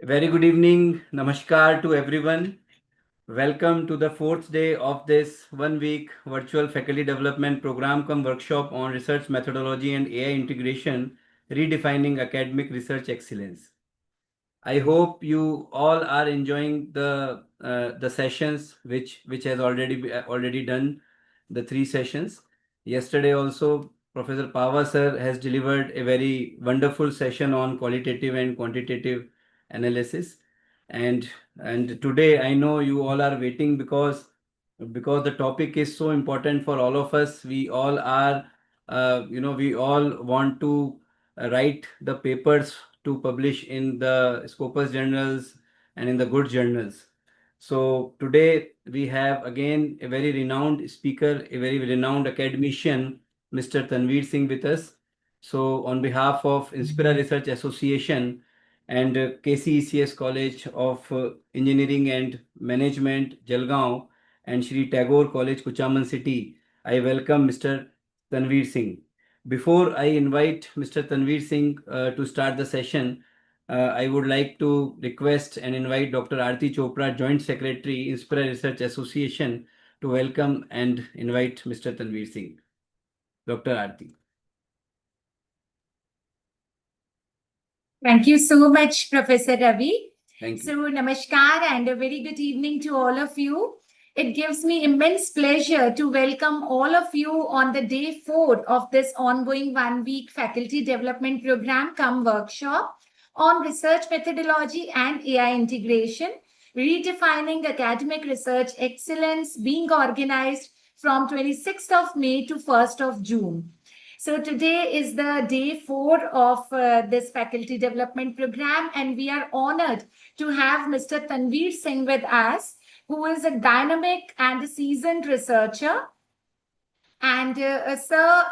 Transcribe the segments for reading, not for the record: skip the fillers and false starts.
Very good evening. Namaskar to everyone. Welcome to the fourth day of this 1 week virtual faculty development program cum workshop on research methodology and AI integration, redefining academic research excellence. I hope you all are enjoying the sessions which has already done the 3 sessions. Yesterday also Professor Pava sir has delivered a very wonderful session on qualitative and quantitative analysis, and today I know you all are waiting because the topic is so important for all of us. We all are we all want to write the papers to publish in the Scopus journals and in the good journals. So today we have again a very renowned speaker, a very renowned academician, Mr. Tanveer Singh with us. So on behalf of Inspira Research Association and KCECS College of Engineering and Management, Jalgaon, and Shri Tagore College, Kuchaman City, I welcome Mr. Tanveer Singh. Before I invite Mr. Tanveer Singh to start the session, I would like to request and invite Dr. Aarti Chopra, Joint Secretary, Inspira Research Association, to welcome and invite Mr. Tanveer Singh. Dr. Aarti. Thank you so much, Professor Ravi. Thank you. So, namaskar and a very good evening to all of you. It gives me immense pleasure to welcome all of you on the day 4 of this ongoing 1 week faculty development program cum workshop on research methodology and AI integration, redefining academic research excellence, being organized from 26th of May to 1st of June. So today is the day 4 of this faculty development program, and we are honored to have Mr. Tanveer Singh with us, who is a dynamic and a seasoned researcher. And Sir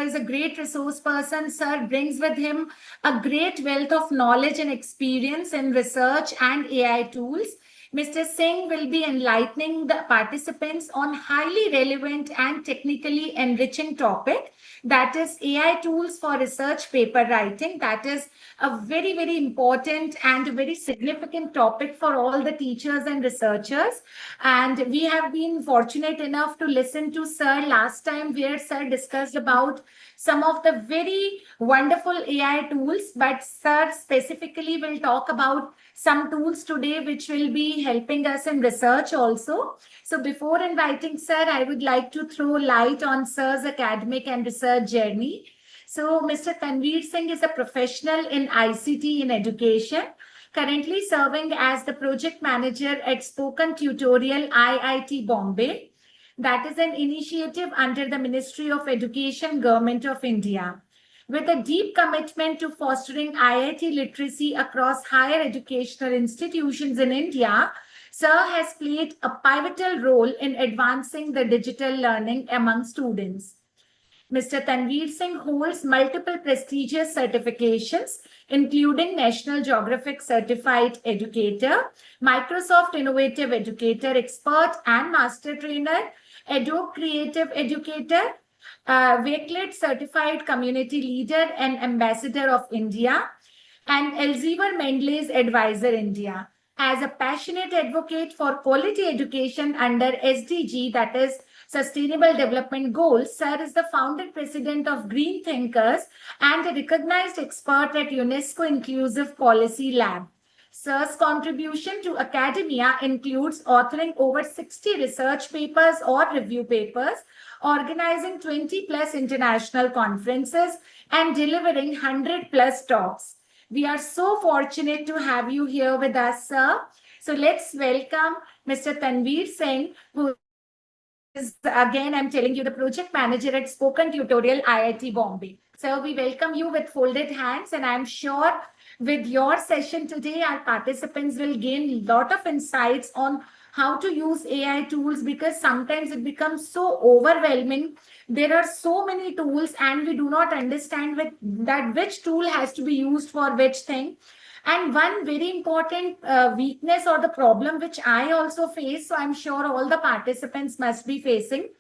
is a great resource person. Sir brings with him a great wealth of knowledge and experience in research and AI tools. Mr. Singh will be enlightening the participants on highly relevant and technically enriching topic, that is AI tools for research paper writing. That is a very, very important and a very significant topic for all the teachers and researchers. And we have been fortunate enough to listen to Sir last time, where Sir discussed about some of the very wonderful AI tools, but Sir specifically will talk about some tools today which will be helping us in research also. So before inviting Sir, I would like to throw light on Sir's academic and research journey. So Mr. Tanveer Singh is a professional in ICT in education, currently serving as the project manager at Spoken Tutorial IIT Bombay. That is an initiative under the Ministry of Education, Government of India. With a deep commitment to fostering IIT literacy across higher educational institutions in India, Sir has played a pivotal role in advancing the digital learning among students. Mr. Tanveer Singh holds multiple prestigious certifications, including National Geographic Certified Educator, Microsoft Innovative Educator Expert and Master Trainer, Adobe Creative Educator, Wakelet Certified Community Leader and Ambassador of India, and Elsevier Mendele's Advisor India. As a passionate advocate for quality education under SDG, that is Sustainable Development Goals, Sir is the founder president of Green Thinkers and a recognized expert at UNESCO Inclusive Policy Lab. Sir's contribution to academia includes authoring over 60 research papers or review papers, organizing 20 plus international conferences, and delivering 100 plus talks. We are so fortunate to have you here with us, sir. So let's welcome Mr. Tanveer Singh, who is, again, I'm telling you, the project manager at Spoken Tutorial IIT Bombay. So we welcome you with folded hands, and I'm sure with your session today, our participants will gain a lot of insights on how to use AI tools, because sometimes it becomes so overwhelming. There are so many tools and we do not understand which tool has to be used for which thing. And one very important weakness or the problem which I also face, so I'm sure all the participants must be facing,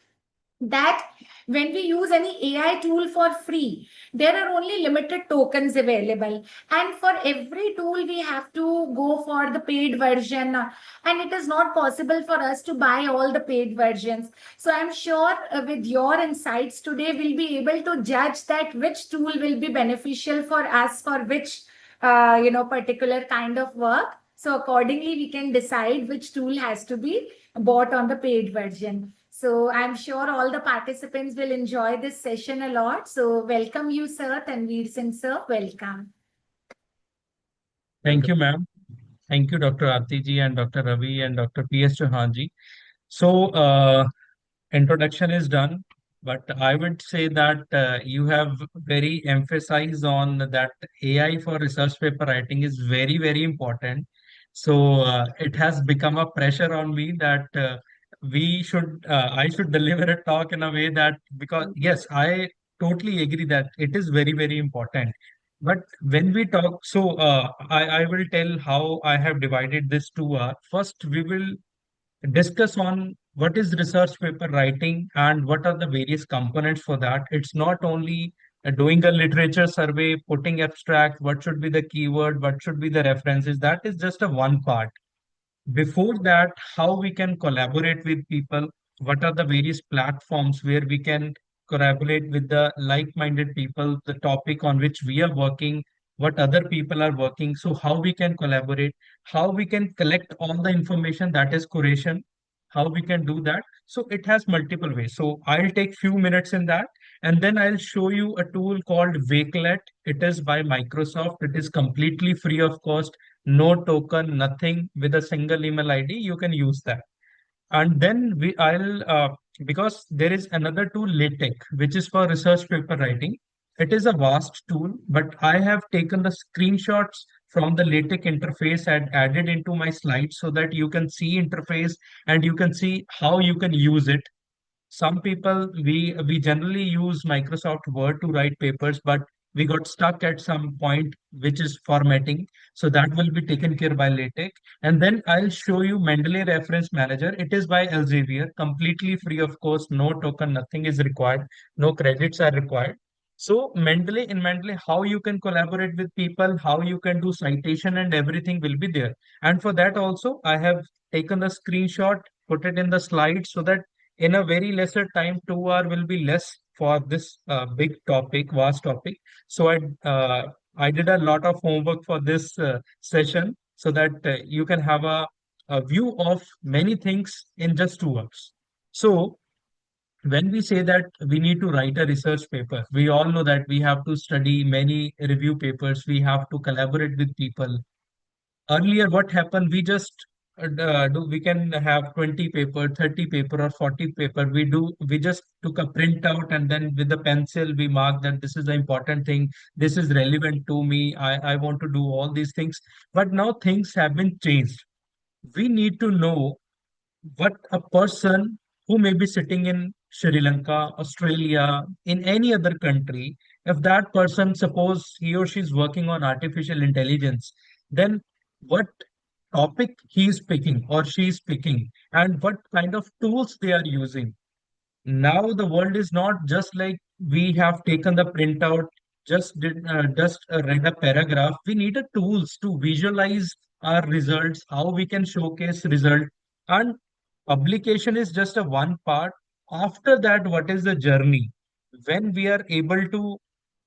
that when we use any AI tool for free, there are only limited tokens available. And for every tool, we have to go for the paid version. And it is not possible for us to buy all the paid versions. So I'm sure with your insights today, we'll be able to judge that which tool will be beneficial for us for which particular kind of work. So accordingly, we can decide which tool has to be bought on the paid version. So I'm sure all the participants will enjoy this session a lot. So welcome you, sir. Tanveer Singh, sir. Welcome. Thank you, ma'am. Thank you, Dr. Aarti ji and Dr. Ravi and Dr. P.S. Chauhan ji. So, introduction is done, but I would say that you have very emphasized on that AI for research paper writing is very, very important. So, it has become a pressure on me that I should deliver a talk in a way that, because yes, I totally agree that it is very, very important. But when we talk, so I will tell how I have divided this to first we will discuss on what is research paper writing and what are the various components for that. It's not only doing a literature survey, putting abstract, what should be the keyword, what should be the references. That is just a one part. Before that, how we can collaborate with people, what are the various platforms where we can collaborate with the like-minded people, the topic on which we are working, what other people are working, so how we can collaborate, how we can collect all the information, that is curation, how we can do that. So it has multiple ways. So I'll take few minutes in that, and then I'll show you a tool called Wakelet. It is by Microsoft. It is completely free of cost, no token, nothing. With a single email ID, you can use that. And then I'll because there is another tool, LaTeX, which is for research paper writing. It is a vast tool, but I have taken the screenshots from the LaTeX interface and added into my slides so that you can see interface and you can see how you can use it. Some people, we generally use Microsoft Word to write papers, but we got stuck at some point, which is formatting. So that will be taken care by LaTeX. And then I'll show you Mendeley Reference Manager. It is by Elsevier, completely free of course, no token, nothing is required, no credits are required. So Mendeley, how you can collaborate with people, how you can do citation and everything will be there. And for that also, I have taken the screenshot, put it in the slide so that in a very lesser time, 2 hour will be less for this big topic, vast topic. So I did a lot of homework for this session so that you can have a view of many things in just 2 hours. So when we say that we need to write a research paper, we all know that we have to study many review papers, we have to collaborate with people. Earlier what happened, we can have 20 paper, 30 paper or 40 paper. We just took a printout and then with the pencil we mark that this is the important thing, this is relevant to me, I want to do all these things. But now things have been changed. We need to know what a person who may be sitting in Sri Lanka, Australia, in any other country, if that person, suppose he or she is working on artificial intelligence, then what topic he is picking or she is picking and what kind of tools they are using. Now the world is not just like we have taken the printout, just read a paragraph. We needed tools to visualize our results, how we can showcase result, and publication is just a one part. After that, what is the journey? When we are able to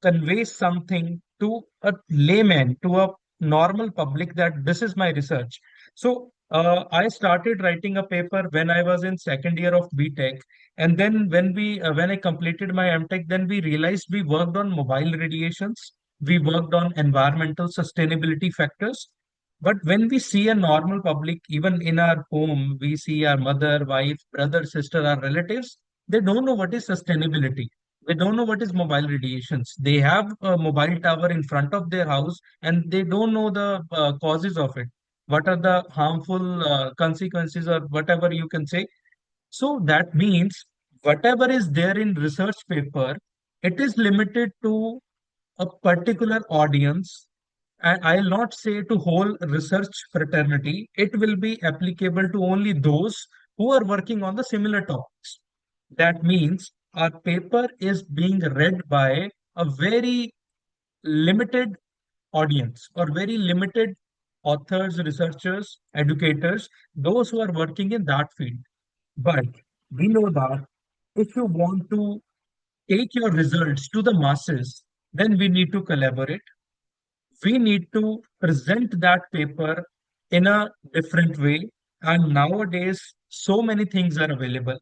convey something to a layman, to a normal public, that this is my research. So I started writing a paper when I was in second year of BTech, and then when I completed my MTech, then we realized we worked on mobile radiations, we worked on environmental sustainability factors. But when we see a normal public, even in our home, we see our mother, wife, brother, sister, our relatives, they don't know what is sustainability. They don't know what is mobile radiations. They have a mobile tower in front of their house and they don't know the causes of it. What are the harmful consequences or whatever you can say. So that means whatever is there in research paper, it is limited to a particular audience. And I'll not say to whole research fraternity. It will be applicable to only those who are working on the similar topics. That means our paper is being read by a very limited audience or very limited authors, researchers, educators, those who are working in that field. But we know that if you want to take your results to the masses, then we need to collaborate. We need to present that paper in a different way. And nowadays, so many things are available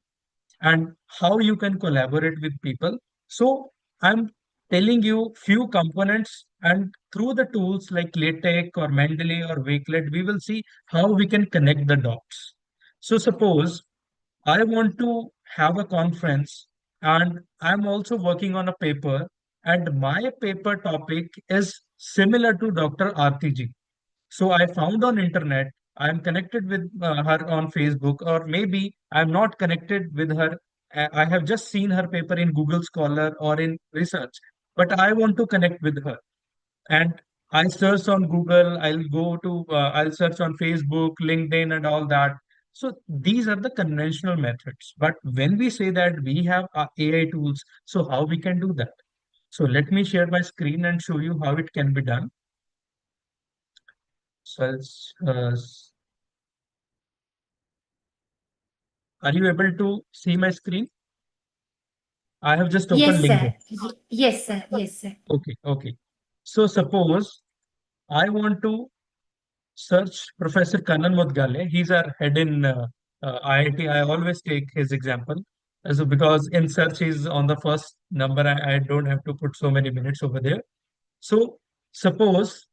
and how you can collaborate with people. So I'm telling you few components, and through the tools like LaTeX or Mendeley or Wakelet, we will see how we can connect the dots. So suppose I want to have a conference and I'm also working on a paper, and my paper topic is similar to Dr. RTG. So I found on internet, I'm connected with her on Facebook, or maybe I'm not connected with her. I have just seen her paper in Google Scholar or in research, but I want to connect with her. And I search on Google, I'll search on Facebook, LinkedIn, and all that. So these are the conventional methods. But when we say that we have AI tools, so how we can do that? So let me share my screen and show you how it can be done. So are you able to see my screen? I have just opened Yes, LinkedIn. sir. Yes, sir. Yes, sir. Okay, okay. So suppose I want to search Professor Kannan Mudgale. He's our head in IIT. I always take his example. So because in search he's on the first number, I don't have to put so many minutes over there. So suppose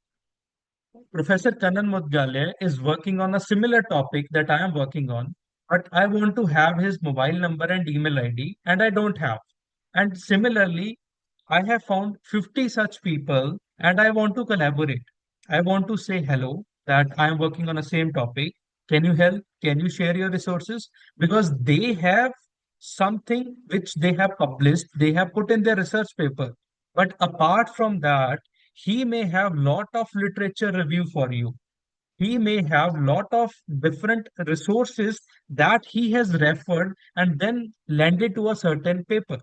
Professor Kannan Mudgale is working on a similar topic that I am working on, but I want to have his mobile number and email ID, and I don't have. And similarly, I have found 50 such people, and I want to collaborate. I want to say hello, that I am working on the same topic. Can you help? Can you share your resources? Because they have something which they have published, they have put in their research paper. But apart from that, he may have lot of literature review for you. He may have lot of different resources that he has referred and then landed to a certain paper.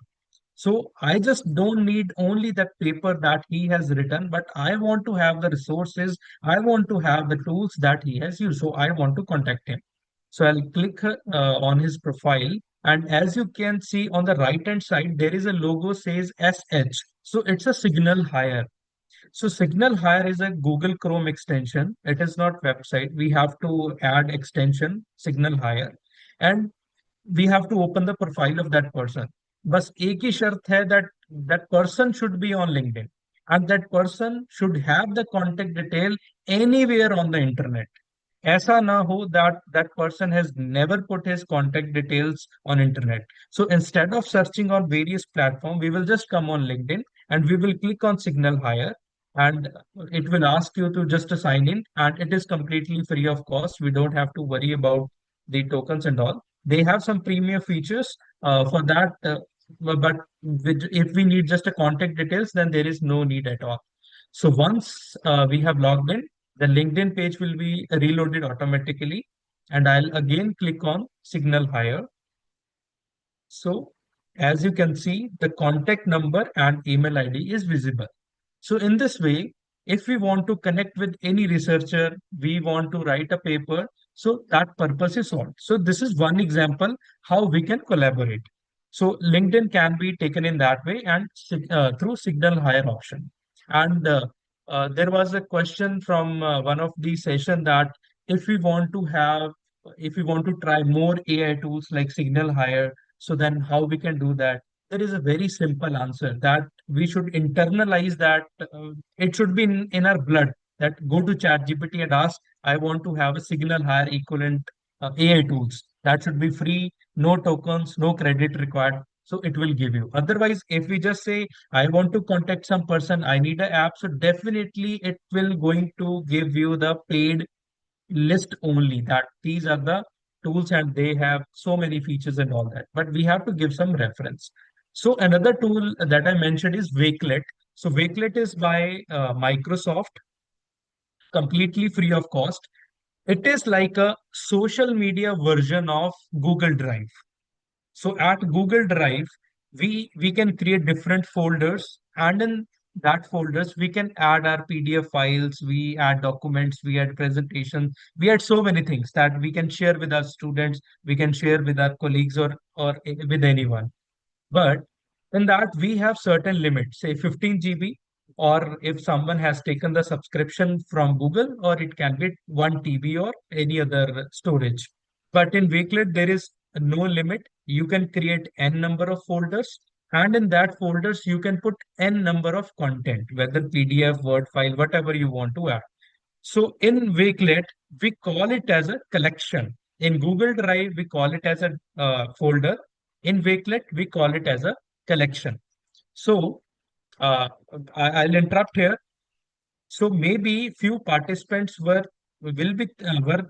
So I just don't need only that paper that he has written, but I want to have the resources. I want to have the tools that he has used. So I want to contact him. So I'll click on his profile. And as you can see on the right hand side, there is a logo says SH. So it's a signal hire. So Signal Hire is a Google Chrome extension. It is not website. We have to add extension Signal Hire, and we have to open the profile of that person. बस एक ही शर्त है that that person should be on LinkedIn and that person should have the contact detail anywhere on the internet. ऐसा ना हो that that person has never put his contact details on internet. So instead of searching on various platforms, we will just come on LinkedIn and we will click on Signal Hire, and it will ask you to just sign in, and it is completely free of cost. We don't have to worry about the tokens and all. They have some premium features for that, but if we need just a contact details, then there is no need at all. So once we have logged in, the LinkedIn page will be reloaded automatically, and I'll again click on Signal Hire. So as you can see, the contact number and email ID is visible. So in this way, if we want to connect with any researcher, we want to write a paper, so that purpose is solved. So this is one example how we can collaborate. So LinkedIn can be taken in that way and through Signal Hire option. And there was a question from one of the session that if we want to have, if we want to try more AI tools like Signal Hire, so then how we can do that? There is a very simple answer that we should internalize that. It should be in our blood that go to ChatGPT and ask, I want to have a Signal Hire equivalent AI tools. That should be free, no tokens, no credit required. So it will give you. Otherwise, if we just say, I want to contact some person, I need an app, so definitely it will going to give you the paid list only, that these are the tools and they have so many features and all that, but we have to give some reference. So another tool that I mentioned is Wakelet. So Wakelet is by Microsoft, completely free of cost. It is like a social media version of Google Drive. So at Google Drive, we can create different folders, and in that folders we can add our PDF files, we add documents, we add presentations, we add so many things that we can share with our students, we can share with our colleagues, or with anyone. But in that, we have certain limits, say 15 GB, or if someone has taken the subscription from Google, or it can be 1 TB or any other storage. But in Wakelet, there is no limit. You can create n number of folders, and in that folders, you can put n number of content, whether PDF, Word file, whatever you want to add. So in Wakelet, we call it as a collection. In Google Drive, we call it as a folder. In Wakelet, we call it as a collection. So uh, I'll interrupt here. So maybe few participants were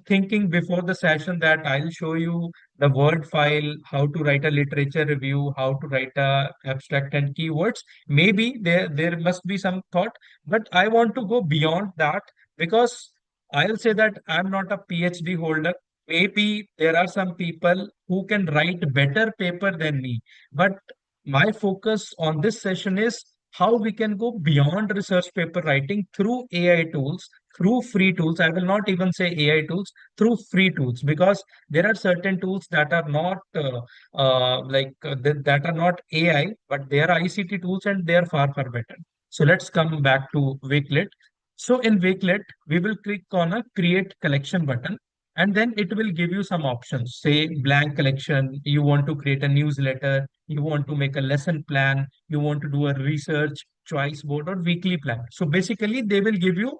thinking before the session that I'll show you the Word file, how to write a literature review, how to write a abstract and keywords. Maybe there must be some thought, but I want to go beyond that, because I'll say that I'm not a PhD holder. Maybe there are some people who can write better paper than me, but my focus on this session is how we can go beyond research paper writing through AI tools, through free tools. I will not even say AI tools, through free tools, because there are certain tools that are not that are not AI, but they are ICT tools, and they are far, far better. So let's come back to Wakelet. So in Wakelet, we will click on a create collection button, and then it will give you some options. Say blank collection, you want to create a newsletter, you want to make a lesson plan, you want to do a research choice board or weekly plan. So basically, they will give you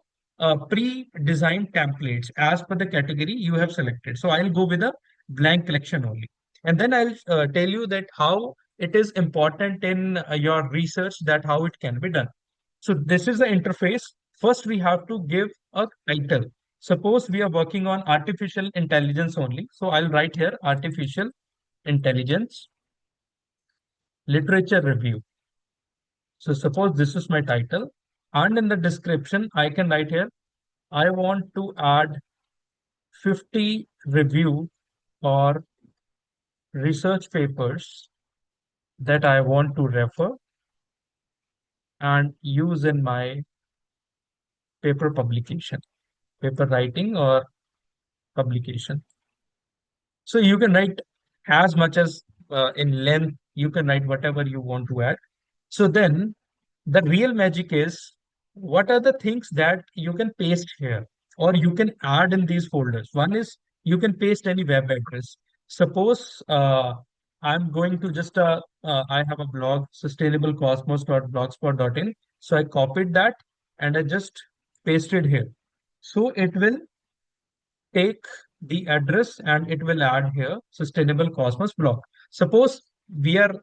pre-designed templates as per the category you have selected. So I'll go with a blank collection only. And then I'll tell you that how it is important in your research, that how it can be done. So this is the interface. First, we have to give a title. Suppose we are working on artificial intelligence only. So I'll write here artificial intelligence literature review. So suppose this is my title, and in the description, I can write here, I want to add 50 review or research papers that I want to refer and use in my paper publication, paper writing or publication. So you can write as much as in length, you can write whatever you want to add. So then the real magic is, what are the things that you can paste here or you can add in these folders? One is you can paste any web address. Suppose I'm going to just, I have a blog, sustainablecosmos.blogspot.in. So I copied that and I just pasted here. So it will take the address and it will add here sustainable cosmos blog. Suppose we are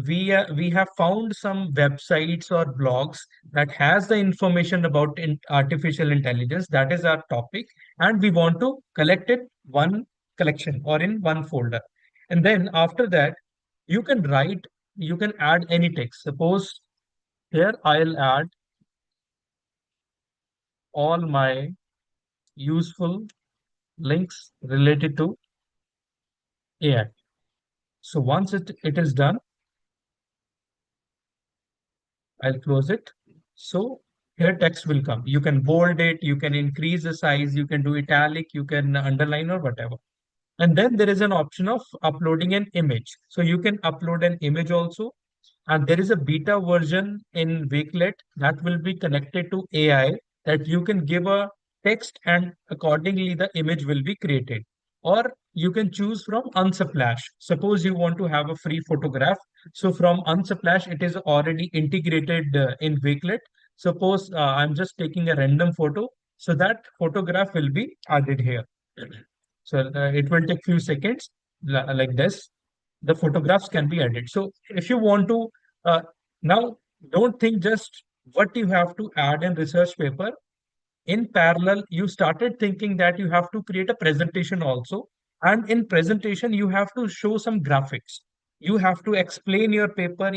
we have found some websites or blogs that has the information about artificial intelligence, that is our topic, and we want to collect it one collection or in one folder. And then after that, you can write, you can add any text. Suppose here I'll add all my useful links related to AI. So once it is done, I'll close it. So here text will come. You can bold it, you can increase the size, you can do italic, you can underline or whatever. And then there is an option of uploading an image. So you can upload an image also. And there is a beta version in Wakelet that will be connected to AI, that you can give a text and accordingly the image will be created. Or you can choose from Unsplash. Suppose you want to have a free photograph. So from Unsplash, it is already integrated in Wakelet. Suppose I'm just taking a random photo. So that photograph will be added here. So it will take few seconds like this. The photographs can be added. So if you want to, now don't think just what you have to add in research paper. In parallel, you started thinking that you have to create a presentation also. And in presentation, you have to show some graphics. You have to explain your paper.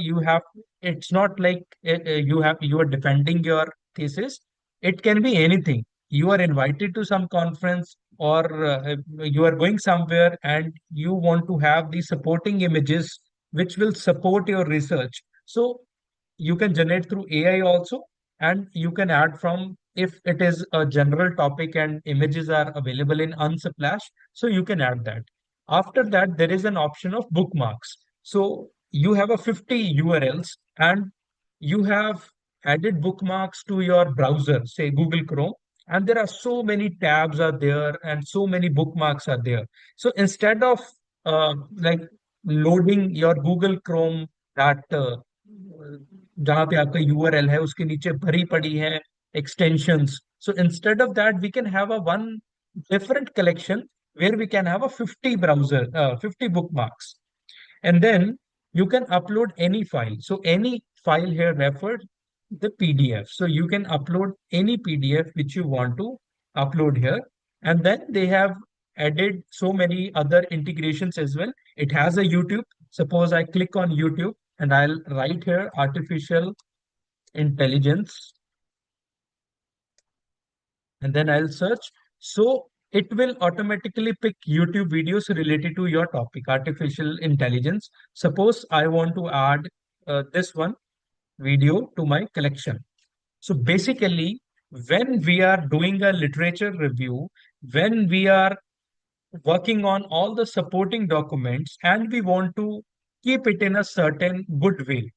It's not like you are defending your thesis. It can be anything. You are invited to some conference or you are going somewhere and you want to have the supporting images which will support your research. So you can generate through AI also, and you can add from, if it is a general topic and images are available in Unsplash, so you can add that. After that, there is an option of bookmarks. So you have a 50 URLs and you have added bookmarks to your browser, say Google Chrome, and there are so many tabs are there and so many bookmarks are there. So instead of like loading your Google Chrome, that जहाँ पे आपका URL है उसके नीचे भरी पड़ी है extensions. So instead of that, we can have a one different collection where we can have a 50 bookmarks, and then you can upload any file. So any file here referred the PDF. So you can upload any PDF which you want to upload here. And then they have added so many other integrations as well. It has a YouTube. Suppose I click on YouTube and I'll write here artificial intelligence, and then I'll search. So it will automatically pick YouTube videos related to your topic, artificial intelligence. Suppose I want to add this one video to my collection. So basically, when we are doing a literature review, when we are working on all the supporting documents and we want to keep it in a certain good way,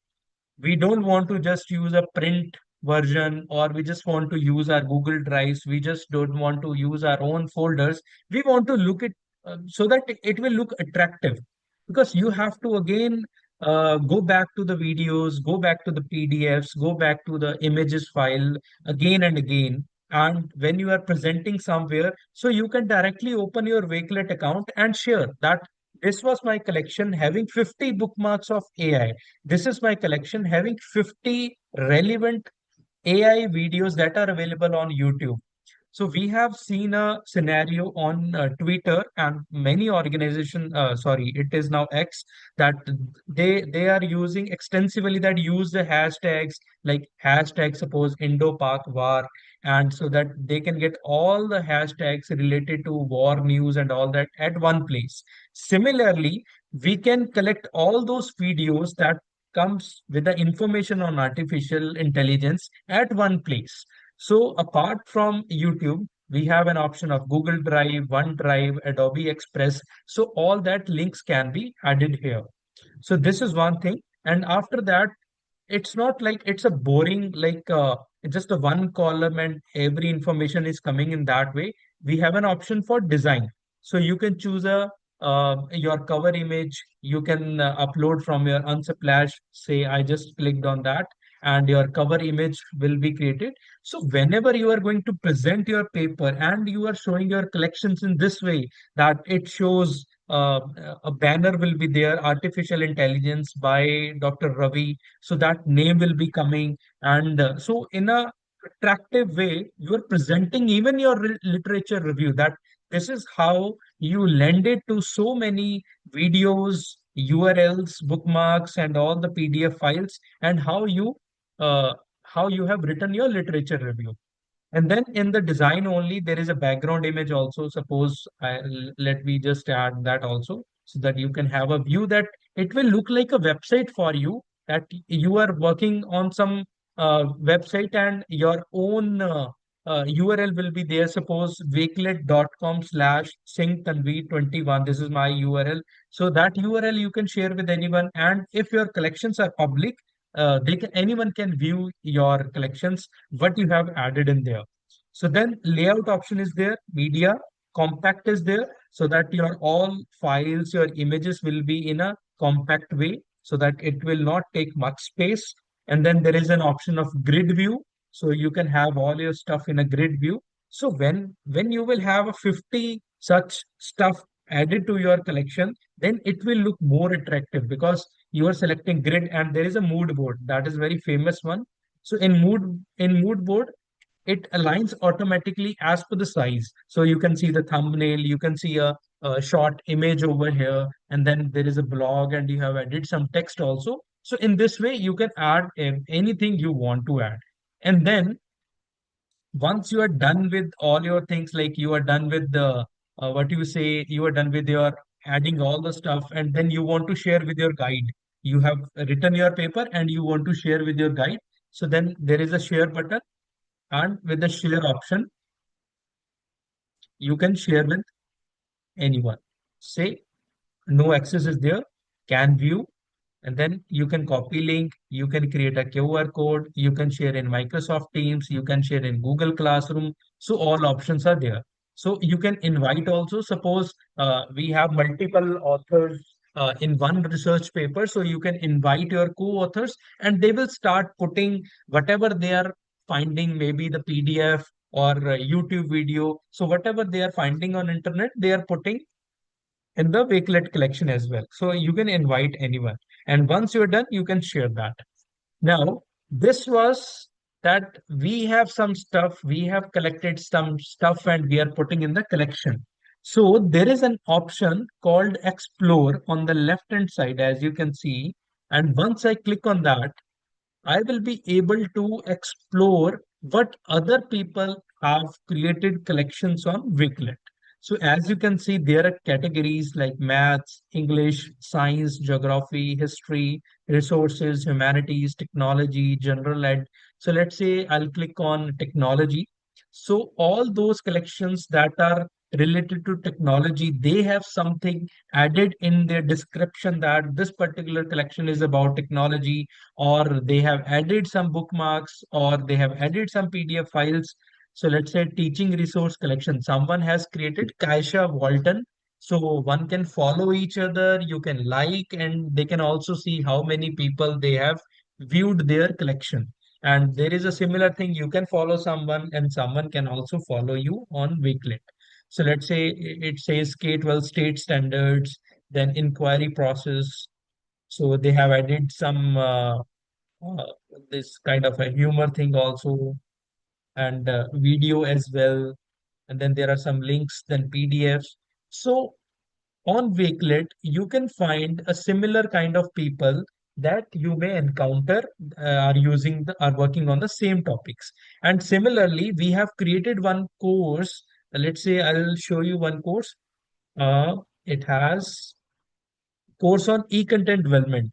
we don't want to just use a print version, or we just want to use our Google Drives, we just don't want to use our own folders. We want to look it so that it will look attractive, because you have to again go back to the videos, go back to the PDFs, go back to the images file again and again. And when you are presenting somewhere, so you can directly open your Wakelet account and share that this was my collection having 50 bookmarks of AI. This is my collection having 50 relevant AI videos that are available on YouTube. So we have seen a scenario on Twitter and many organizations, sorry, it is now X, that they are using extensively, that use the hashtags like hashtag suppose Indo-Pak war, and so that they can get all the hashtags related to war news and all that at one place. Similarly, we can collect all those videos that comes with the information on artificial intelligence at one place. So apart from YouTube, we have an option of Google Drive, OneDrive, Adobe Express. So all that links can be added here. So this is one thing. And after that, it's not like it's a boring, like just a one column and every information is coming in that way. We have an option for design. So you can choose a your cover image. You can upload from your Unsplash. Say I just clicked on that, and your cover image will be created. So whenever you are going to present your paper and you are showing your collections in this way, that it shows a banner will be there, artificial intelligence by Dr. Ravi. So that name will be coming. And so in a attractive way, you are presenting even your literature review, that this is how you lend it to so many videos, URLs, bookmarks, and all the PDF files, and uh, how you have written your literature review. And then in the design only, there is a background image also. Suppose let me just add that also, so that you can have a view that it will look like a website for you, that you are working on some website and your own URL will be there. Suppose wakelet.com/singtanvi21. This is my URL. So that URL you can share with anyone. And if your collections are public, anyone can view your collections, what you have added in there. So then layout option is there, media, compact is there, so that your all files, your images will be in a compact way, so that it will not take much space. And then there is an option of grid view, so you can have all your stuff in a grid view. So when you will have a 50 such stuff added to your collection, then it will look more attractive, because you are selecting grid, and there is a mood board that is very famous one. So in mood board, it aligns automatically as per the size. So you can see the thumbnail, you can see a short image over here, and then there is a blog, and you have added some text also. So in this way, you can add anything you want to add. And then once you are done with all your things, like you are done with the what you say, you are done with your adding all the stuff, and then you want to share with your guide. You have written your paper and you want to share with your guide. So then there is a share button, and with the share option, you can share with anyone. Say no access is there, can view, and then you can copy link, you can create a QR code, you can share in Microsoft Teams, you can share in Google Classroom. So all options are there. So you can invite also. Suppose we have multiple authors in one research paper, so you can invite your co-authors and they will start putting whatever they are finding, maybe the PDF or YouTube video. So whatever they are finding on internet, they are putting in the Wakelet collection as well. So you can invite anyone. And once you're done, you can share that. Now, this was that we have some stuff, we have collected some stuff and we are putting in the collection. So there is an option called Explore on the left hand side, as you can see. And once I click on that, I will be able to explore what other people have created collections on Wiklet. So as you can see, there are categories like maths, English, science, geography, history, resources, humanities, technology, general ed. So let's say I'll click on technology. So all those collections that are related to technology, they have something added in their description that this particular collection is about technology, or they have added some bookmarks, or they have added some PDF files. So let's say teaching resource collection. Someone has created Kaisha Walton. So one can follow each other, you can like, and they can also see how many people they have viewed their collection. And there is a similar thing, you can follow someone and someone can also follow you on Wakelet. So let's say it says K-12 state standards, then inquiry process. So they have added some uh, this kind of a humor thing also, and video as well. And then there are some links, then PDFs. So on Wakelet, you can find a similar kind of people that you may encounter are working on the same topics. And similarly, we have created one course. Let's say I'll show you one course. It has course on e-content development.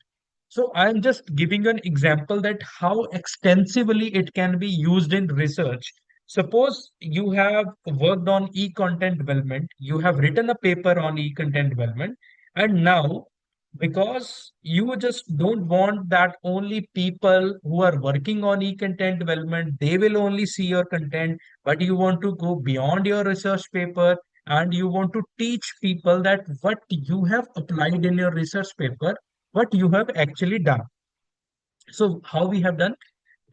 So I'm just giving you an example that how extensively it can be used in research. Suppose you have worked on e-content development, you have written a paper on e-content development, and now because you just don't want that only people who are working on e-content development, they will only see your content, but you want to go beyond your research paper and you want to teach people that what you have applied in your research paper, what you have actually done. So how we have done?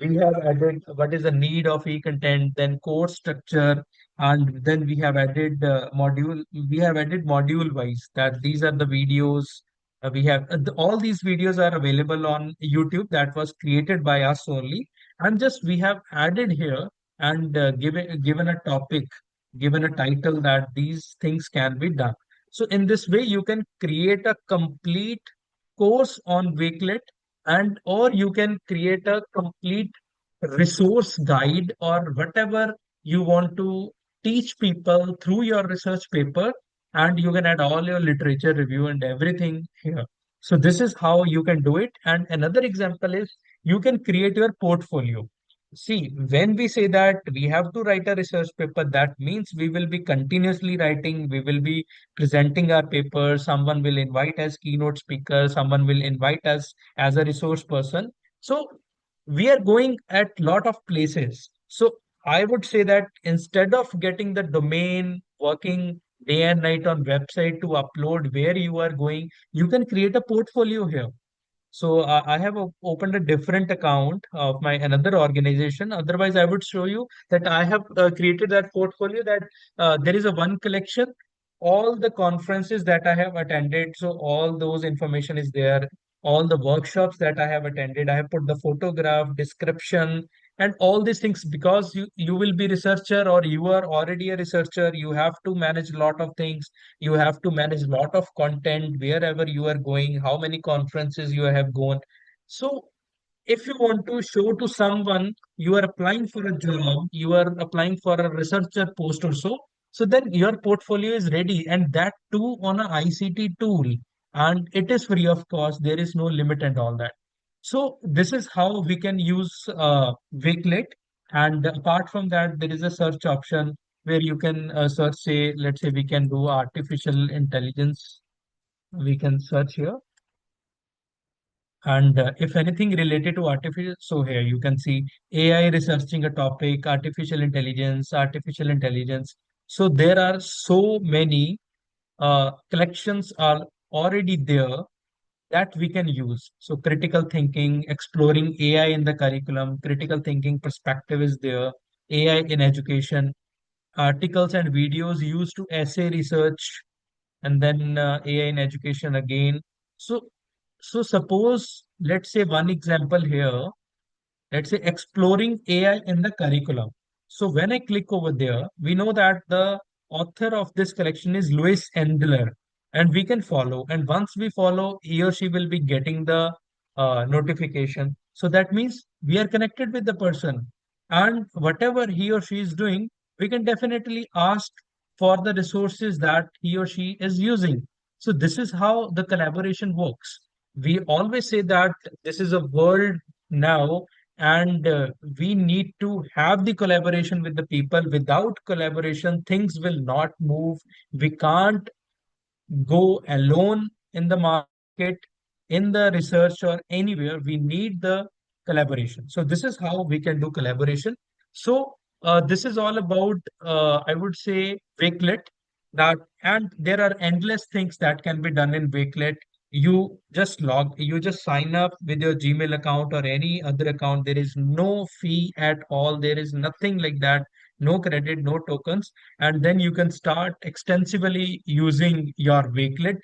We have added what is the need of e-content, then course structure, and then we have added module. We have added module wise that these are the videos. We have all these videos are available on YouTube that was created by us only, and just we have added here and given a topic, given a title that these things can be done. So in this way, you can create a complete course on Wakelet, and or you can create a complete resource guide or whatever you want to teach people through your research paper, and you can add all your literature review and everything here. So this is how you can do it. And another example is you can create your portfolio. See, when we say that we have to write a research paper, that means we will be continuously writing, we will be presenting our paper, someone will invite as keynote speaker, someone will invite us as a resource person. So we are going at lot of places. So I would say that instead of getting the domain, working day and night on website to upload where you are going, you can create a portfolio here. So I have opened a different account of my another organization. Otherwise, I would show you that I have created that portfolio, that there is a one collection, all the conferences that I have attended. So all those information is there. All the workshops that I have attended, I have put the photograph, description, and all these things, because you will be researcher or you are already a researcher. You have to manage a lot of things, you have to manage a lot of content wherever you are going, how many conferences you have gone. So if you want to show to someone, you are applying for a job, you are applying for a researcher post or so, So then your portfolio is ready, and that too on a ICT tool, and it is free of cost. There is no limit and all that. So this is how we can use Wakelet. And apart from that, there is a search option where you can search, say, let's say we can do artificial intelligence. We can search here. And if anything related to artificial, so here you can see AI researching a topic, artificial intelligence, artificial intelligence. So there are so many collections are already there that we can use. So critical thinking, exploring AI in the curriculum, critical thinking perspective is there, AI in education, articles and videos used to essay research, and then AI in education again. So, so suppose, let's say one example here, let's say exploring AI in the curriculum. So when I click over there, we know that the author of this collection is Louis Endler, and we can follow. And once we follow, he or she will be getting the notification. So that means we are connected with the person, and whatever he or she is doing, we can definitely ask for the resources that he or she is using. So this is how the collaboration works. We always say that this is a world now, and we need to have the collaboration with the people. Without collaboration, things will not move. We can't go alone in the market, in the research, or anywhere. We need the collaboration. So this is how we can do collaboration. So this is all about, I would say, Wakelet. That, and there are endless things that can be done in Wakelet. You just sign up with your Gmail account or any other account. There is no fee at all. There is nothing like that. No credit, no tokens, and then you can start extensively using your Wakelet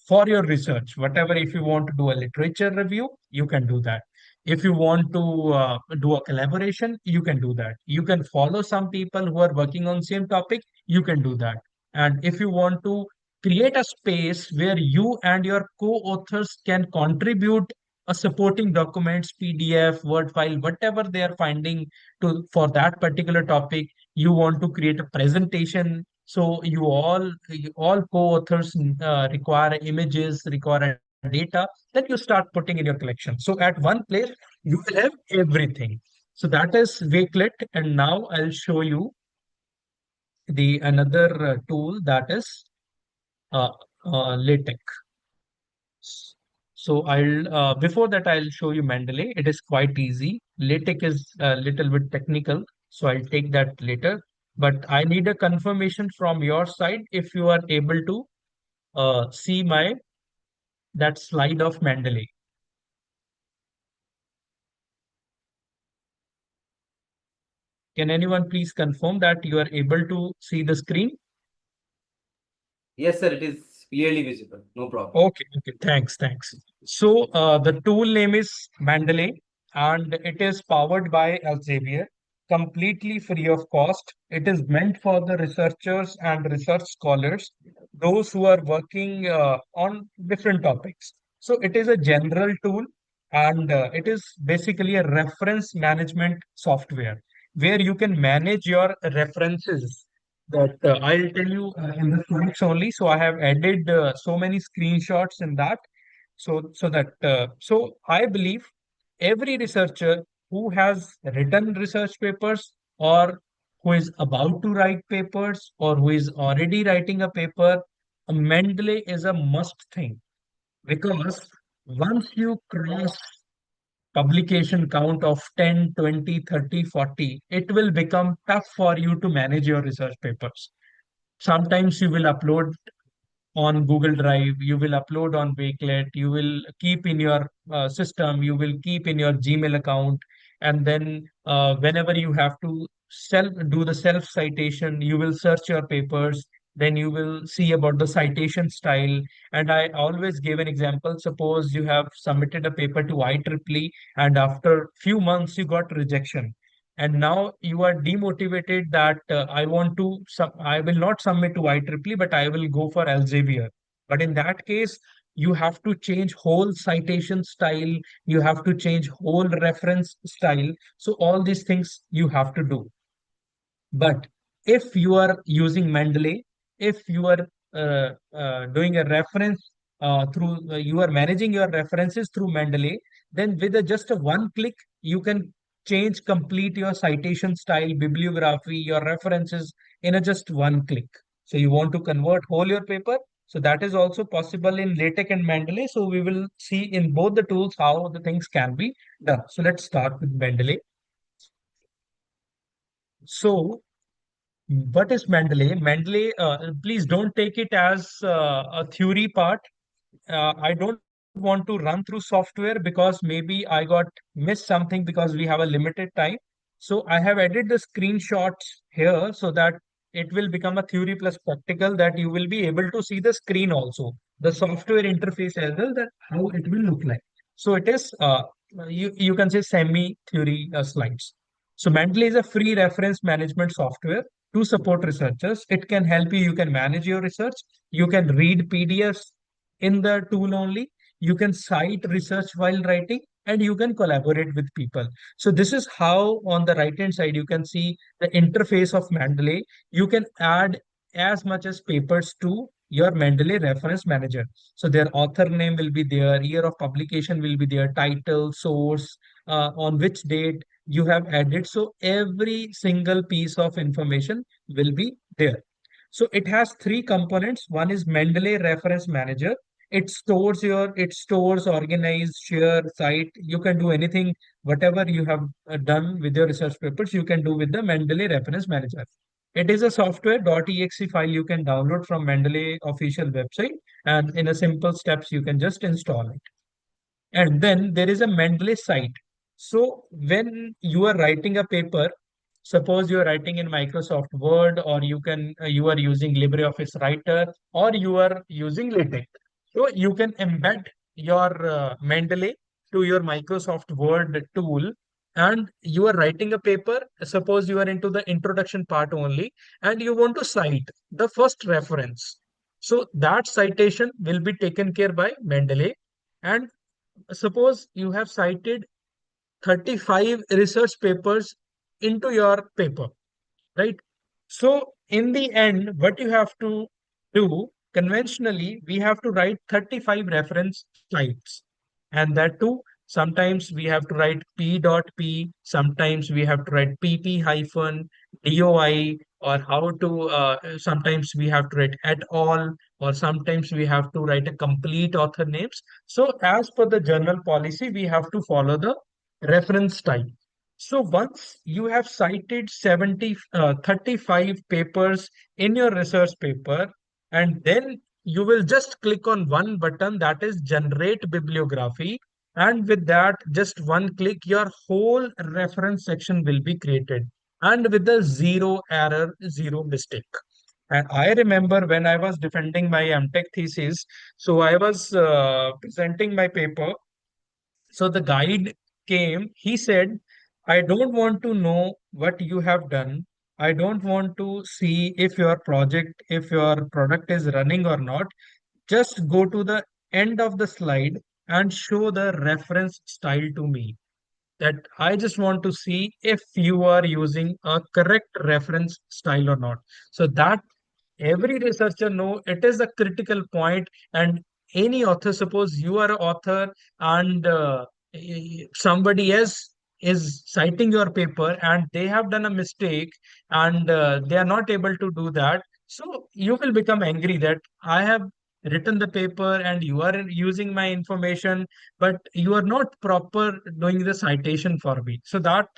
for your research. Whatever, if you want to do a literature review, you can do that. If you want to do a collaboration, you can do that. You can follow some people who are working on same topic, you can do that. And if you want to create a space where you and your co-authors can contribute a supporting documents, PDF, Word file, whatever they are finding to for that particular topic, you want to create a presentation, so you all co-authors require images, require data, then you start putting in your collection. So at one place you will have everything. So that is Wakelet. And now I'll show you the another tool, that is uh, LaTeX. So I'll before that I'll show you Mendeley. It is quite easy. LaTeX is a little bit technical, so I'll take that later. But I need a confirmation from your side if you are able to see my that slide of Mendeley. Can anyone please confirm that you are able to see the screen? Yes, sir, it is clearly visible. No problem. Okay, okay, thanks. So the tool name is Mendeley, and it is powered by Elsevier, completely free of cost. It is meant for the researchers and research scholars, those who are working on different topics. So it is a general tool, and it is basically a reference management software where you can manage your references. That I'll tell you in the slides only. So I have added so many screenshots in that. So I believe every researcher who has written research papers, or who is about to write papers, or who is already writing a paper, a Mendeley is a must thing, because once you cross publication count of 10, 20, 30, 40, it will become tough for you to manage your research papers. Sometimes you will upload on Google Drive, you will upload on Wakelet, you will keep in your system, you will keep in your Gmail account, and then whenever you have to self do the self citation, you will search your papers. Then you will see about the citation style. And I always give an example. Suppose you have submitted a paper to IEEE, and after few months you got rejection, and now you are demotivated that I will not submit to IEEE, but I will go for Elsevier. But in that case, you have to change whole citation style, you have to change whole reference style. So all these things you have to do. But if you are using Mendeley, if you are doing a reference you are managing your references through Mendeley, then with just a one click, you can change complete your citation style, bibliography, your references in a just one click. So you want to convert whole your paper. So that is also possible in LaTeX and Mendeley. So we will see in both the tools how the things can be done. So let's start with Mendeley. So what is Mendeley? Mendeley, please don't take it as a theory part. I don't want to run through software because maybe I got missed something because we have a limited time. So I have added the screenshots here so that it will become a theory plus practical, that you will be able to see the screen also, the software interface as well, that how it will look like. So it is, you can say semi theory slides. So Mendeley is a free reference management software to support researchers. It can help you. You can manage your research. You can read PDFs in the tool only. You can cite research while writing, and you can collaborate with people. So this is how on the right hand side you can see the interface of Mendeley. You can add as much as papers to your Mendeley reference manager. So their author name will be there, year of publication will be there, title, source, on which date you have added. So every single piece of information will be there. So it has three components. One is Mendeley Reference Manager. It stores, organize, share, cite. You can do anything, whatever you have done with your research papers, you can do with the Mendeley Reference Manager. It is a software .exe file you can download from Mendeley official website, and in a simple steps you can just install it. And then there is a Mendeley site. So when you are writing a paper, suppose you are writing in Microsoft Word, or you are using LibreOffice Writer, or you are using LaTeX. So you can embed your Mendeley to your Microsoft Word tool, and you are writing a paper. Suppose you are into the introduction part only, and you want to cite the first reference. So that citation will be taken care by Mendeley. And suppose you have cited 35 research papers into your paper, right? So in the end, what you have to do conventionally, we have to write 35 reference slides. And that too, sometimes we have to write p.p, sometimes we have to write pp hyphen doi, or how to, sometimes we have to write at all, or sometimes we have to write a complete author names. So as per the journal policy, we have to follow the reference style. So once you have cited 35 papers in your research paper, and then you will just click on one button, that is generate bibliography. And with that, just one click, your whole reference section will be created. And with the zero error, zero mistake. And I remember when I was defending my MTech thesis, so I was presenting my paper. So the guide came, he said, I don't want to know what you have done. I don't want to see if your project, if your product is running or not. Just go to the end of the slide and show the reference style to me. That I just want to see if you are using a correct reference style or not. So that every researcher know it is a critical point. And any author, suppose you are an author, and somebody else is citing your paper and they have done a mistake, and they are not able to do that, so you will become angry that I have written the paper and you are using my information, but you are not proper doing the citation for me. So that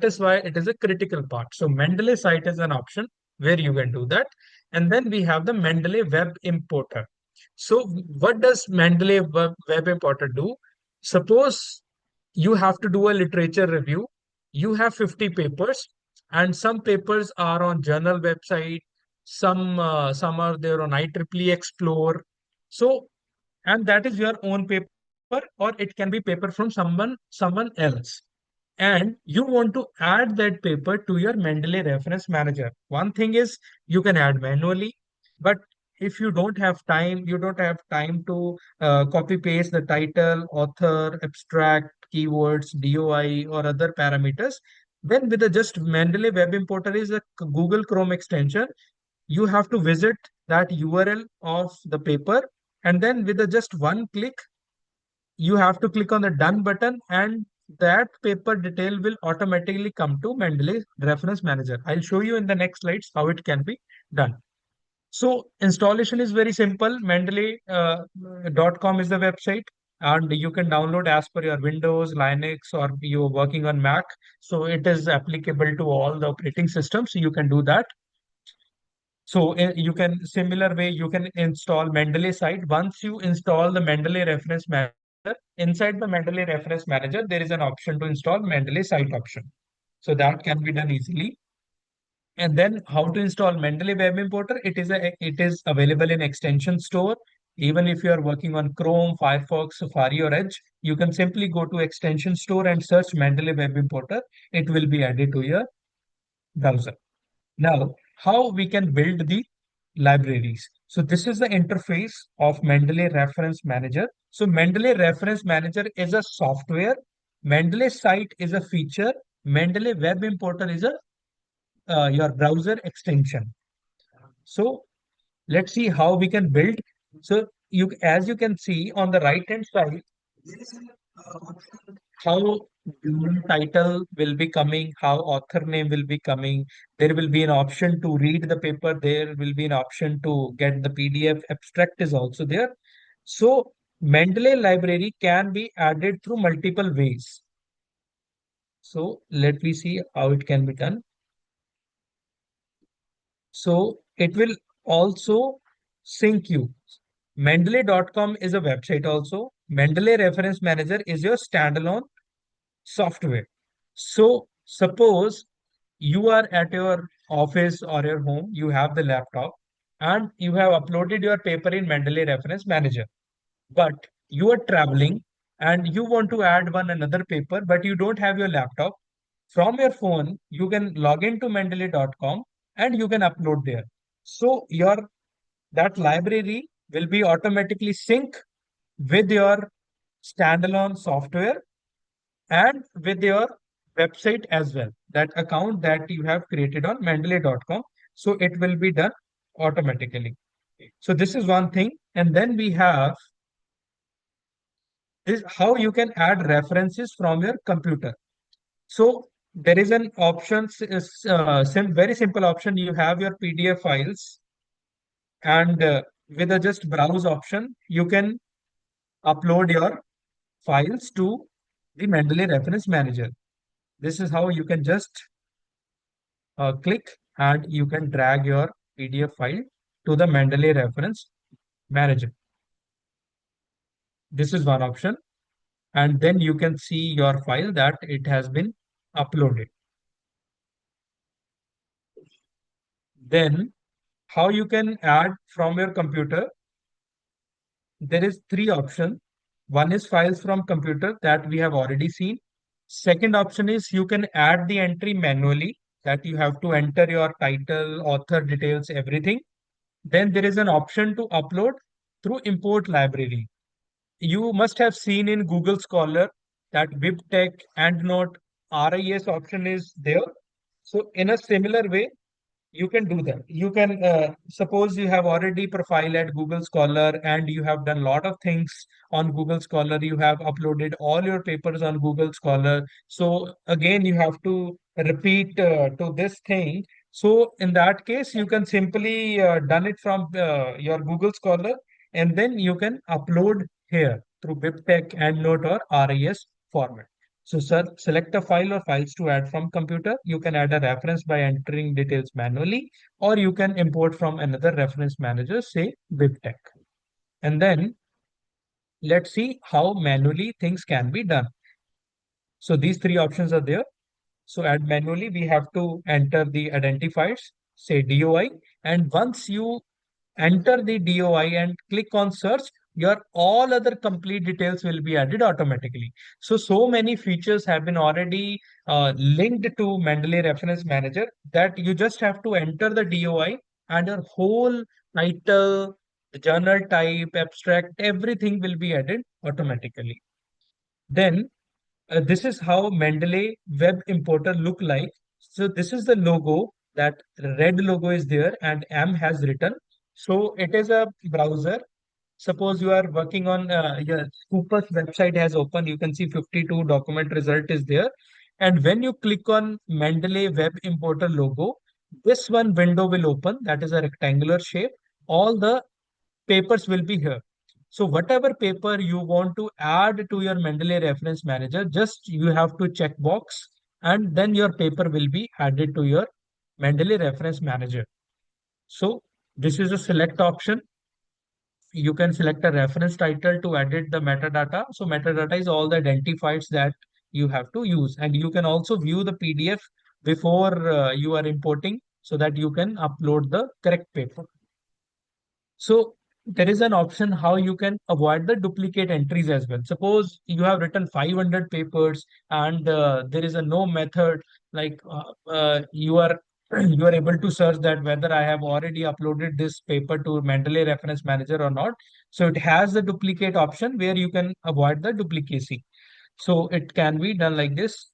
is why it is a critical part. So Mendeley site is an option where you can do that. And then we have the Mendeley Web Importer. So what does Mendeley Web Importer do? Suppose you have to do a literature review. You have 50 papers, and some papers are on journal website. Some are there on IEEE Explore. So, and that is your own paper, or it can be paper from someone else, and you want to add that paper to your Mendeley reference manager. One thing is you can add manually, but if you don't have time to copy paste the title, author, abstract, keywords, DOI, or other parameters, Then with the just Mendeley Web Importer is a Google Chrome extension. You have to visit that URL of the paper, and then with the just one click, you have to click on the done button, and that paper detail will automatically come to Mendeley Reference Manager. I'll show you in the next slides how it can be done. So installation is very simple. Mendeley.com is the website, and you can download as per your Windows, Linux, or you're working on Mac. So it is applicable to all the operating systems. So you can do that. So you can similar way you can install Mendeley site. Once you install the Mendeley Reference Manager, inside the Mendeley Reference Manager, there is an option to install Mendeley site option. So that can be done easily. And then how to install Mendeley Web Importer? It is available in extension store. Even if you are working on Chrome, Firefox, Safari, or Edge, you can simply go to extension store and search Mendeley Web Importer. It will be added to your browser. Now, how we can build the libraries? So this is the interface of Mendeley Reference Manager. So Mendeley Reference Manager is a software. Mendeley site is a feature. Mendeley Web Importer is a your browser extension. So let's see how we can build. So as you can see on the right hand side, there is how journal title will be coming, how author name will be coming. There will be an option to read the paper. There will be an option to get the PDF. Abstract is also there. So Mendeley library can be added through multiple ways. So let me see how it can be done. So it will also sync you. Mendeley.com is a website also. Mendeley Reference Manager is your standalone software. So suppose you are at your office or your home, you have the laptop, and you have uploaded your paper in Mendeley Reference Manager. But you are traveling and you want to add one another paper, but you don't have your laptop. From your phone, you can log into mendeley.com and you can upload there. So your that library will be automatically sync with your standalone software and with your website as well. That account that you have created on mendeley.com. So it will be done automatically. So this is one thing. And then we have is how you can add references from your computer. So there is an option, very simple option. You have your PDF files, and with a just browse option, you can upload your files to the Mendeley Reference Manager. This is how you can just click and you can drag your PDF file to the Mendeley Reference Manager. This is one option. And then you can see your file that it has been uploaded. Then how you can add from your computer? There is three options. One is files from computer that we have already seen. Second option is you can add the entry manually, that you have to enter your title, author details, everything. Then there is an option to upload through import library. You must have seen in Google Scholar that BibTeX, EndNote, RIS option is there. So in a similar way, you can do that. You can suppose you have already profile at Google Scholar and you have done a lot of things on Google Scholar. You have uploaded all your papers on Google Scholar. So again, you have to repeat to this thing. So in that case, you can simply done it from your Google Scholar, and then you can upload here through BibTeX, EndNote, or RIS format. So, sir, select a file or files to add from computer. You can add a reference by entering details manually, or you can import from another reference manager, say BibTeX. And then let's see how manually things can be done. So these three options are there. So add manually, we have to enter the identifiers, say DOI. And once you enter the DOI and click on search, your all other complete details will be added automatically. So many features have been already linked to Mendeley Reference Manager that you just have to enter the DOI and your whole title, the journal type, abstract, everything will be added automatically. Then This is how Mendeley web importer look like. So this is the logo, that red logo is there and M has written. So it is a browser. Suppose you are working on your Cooper's website has opened, you can see 52 document result is there. And when you click on Mendeley web importer logo, this one window will open, that is a rectangular shape. All the papers will be here. So whatever paper you want to add to your Mendeley reference manager, just you have to check box and then your paper will be added to your Mendeley reference manager. So this is a select option. You can select a reference title to edit the metadata. So metadata is all the identifiers that you have to use. And you can also view the PDF before you are importing so that you can upload the correct paper. So there is an option how you can avoid the duplicate entries as well. Suppose you have written 500 papers and there is a no method like you are you are able to search that whether I have already uploaded this paper to Mendeley Reference Manager or not. So it has the duplicate option where you can avoid the duplicacy. So it can be done like this.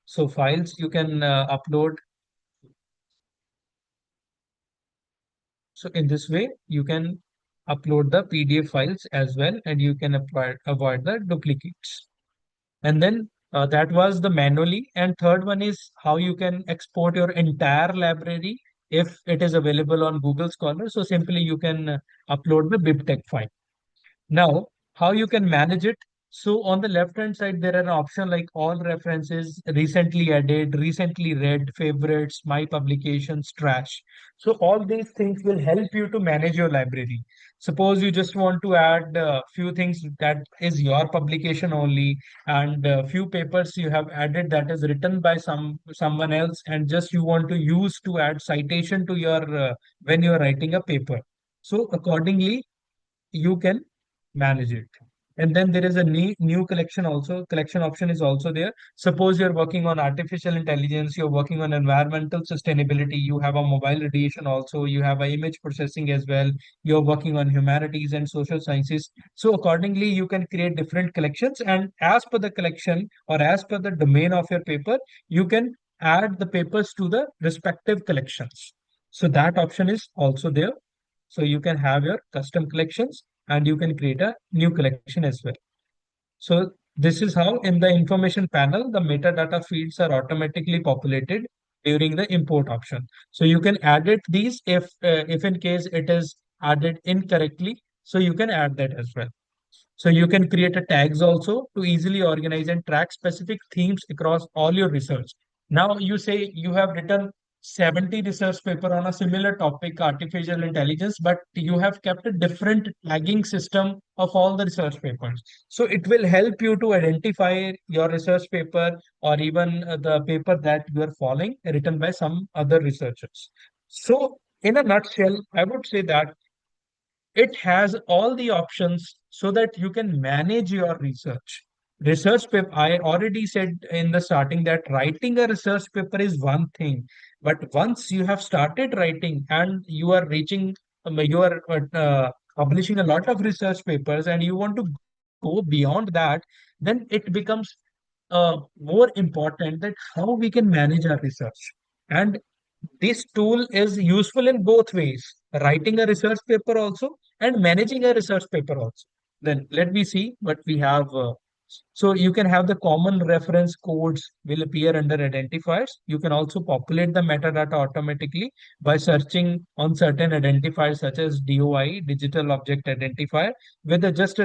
So files you can upload. So in this way, you can upload the PDF files as well, and you can avoid the duplicates. And then that was the manually. And third one is how you can export your entire library if it is available on Google Scholar. So simply you can upload the BibTeX file. Now, how you can manage it? So on the left hand side, there are an option like all references, recently added, recently read, favorites, my publications, trash. So all these things will help you to manage your library. Suppose you just want to add a few things that is your publication only, and a few papers you have added that is written by someone else, and just you want to use to add citation to your when you are writing a paper. So accordingly, you can manage it. And then there is a new collection also. Collection option is also there. Suppose you're working on artificial intelligence, you're working on environmental sustainability, you have a mobile radiation also, you have a image processing as well, you're working on humanities and social sciences. So accordingly, you can create different collections, and as per the collection or as per the domain of your paper, you can add the papers to the respective collections. So that option is also there. So you can have your custom collections and you can create a new collection as well. So this is how in the information panel, the metadata fields are automatically populated during the import option. So you can edit these if in case it is added incorrectly. So you can add that as well. So you can create a tags also to easily organize and track specific themes across all your research. Now you say you have written 70 research paper on a similar topic, artificial intelligence, but you have kept a different tagging system of all the research papers. So it will help you to identify your research paper or even the paper that you are following written by some other researchers. So in a nutshell, I would say that it has all the options so that you can manage your research. Research paper, I already said in the starting that writing a research paper is one thing, but once you have started writing and you are reaching, you are publishing a lot of research papers and you want to go beyond that, then it becomes more important that how we can manage our research. And this tool is useful in both ways, writing a research paper also and managing a research paper also. Then let me see what we have. So you can have the common reference codes will appear under identifiers. You can also populate the metadata automatically by searching on certain identifiers such as DOI, digital object identifier. With just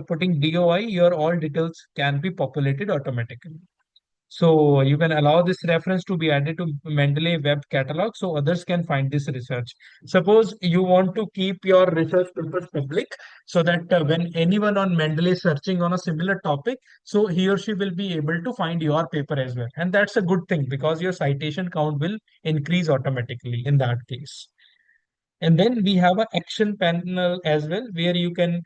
putting DOI, your all details can be populated automatically. So you can allow this reference to be added to Mendeley web catalog so others can find this research. Suppose you want to keep your research papers public so that when anyone on Mendeley is searching on a similar topic, so he or she will be able to find your paper as well. And that's a good thing because your citation count will increase automatically in that case. And then we have an action panel as well, where you can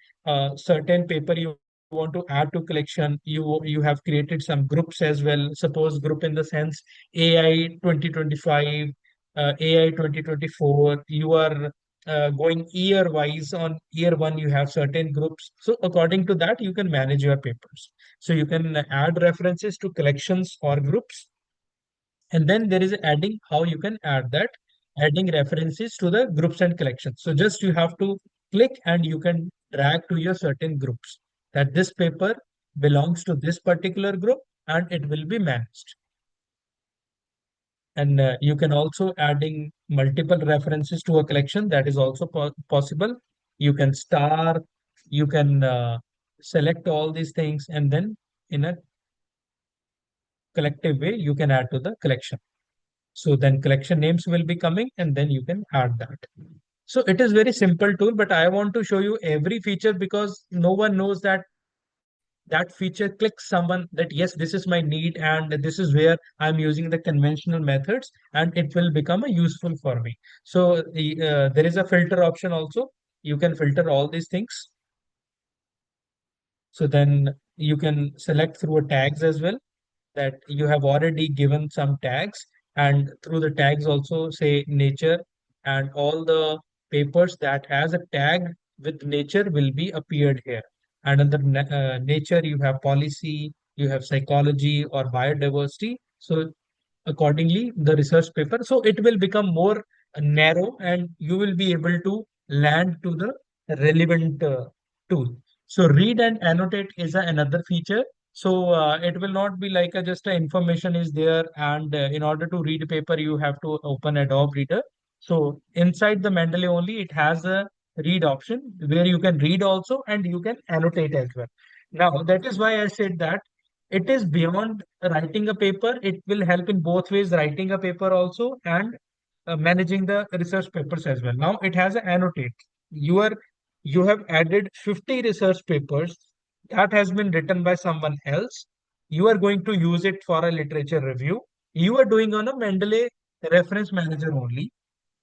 certain paper you want to add to collection. You have created some groups as well. Suppose group in the sense AI 2025, AI 2024. You are going year wise. On year one, you have certain groups. So according to that, you can manage your papers. So you can add references to collections or groups. And then there is adding, how you can add that, adding references to the groups and collections. So just you have to click and you can drag to your certain groups that this paper belongs to this particular group and it will be managed. And you can also adding multiple references to a collection, that is also possible. You can star, you can select all these things, and then in a collective way you can add to the collection. So then collection names will be coming and then you can add that. So it is very simple tool, but I want to show you every feature because no one knows that that feature clicks someone that yes, this is my need and this is where I'm using the conventional methods and it will become a useful for me. So there is a filter option also. You can filter all these things. So then you can select through a tags as well, that you have already given some tags, and through the tags also say nature, and all the papers that has a tag with nature will be appeared here. And under nature you have policy, you have psychology or biodiversity. So accordingly the research paper, so it will become more narrow and you will be able to land to the relevant tool. So read and annotate is another feature. So it will not be like a, just a information is there, and in order to read paper you have to open Adobe Reader. So inside the Mendeley only it has a read option where you can read also and you can annotate as well. Now that is why I said that it is beyond writing a paper. It will help in both ways, writing a paper also and managing the research papers as well. Now it has an annotate. You are you have added 50 research papers that has been written by someone else. You are going to use it for a literature review. You are doing on a Mendeley reference manager only,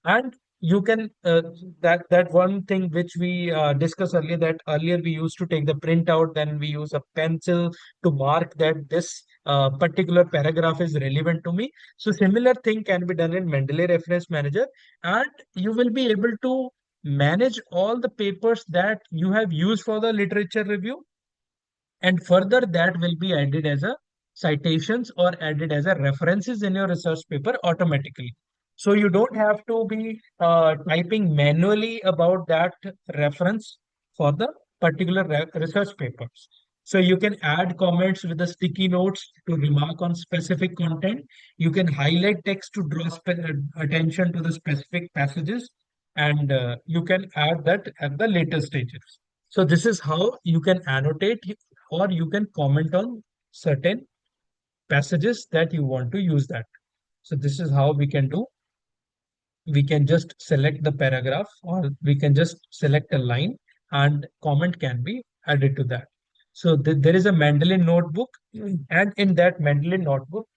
and you can that one thing which we discussed earlier, that earlier we used to take the printout, then we use a pencil to mark that this particular paragraph is relevant to me. So similar thing can be done in Mendeley reference manager, and you will be able to manage all the papers that you have used for the literature review, and further that will be added as a citations or added as a references in your research paper automatically. So you don't have to be typing manually about that reference for the particular research papers. So you can add comments with the sticky notes to remark on specific content. You can highlight text to draw attention to the specific passages, and you can add that at the later stages. So this is how you can annotate or you can comment on certain passages that you want to use that. So this is how we can do. We can just select the paragraph or we can just select a line and comment can be added to that. So there is a Mendeley notebook, and in that Mendeley notebook,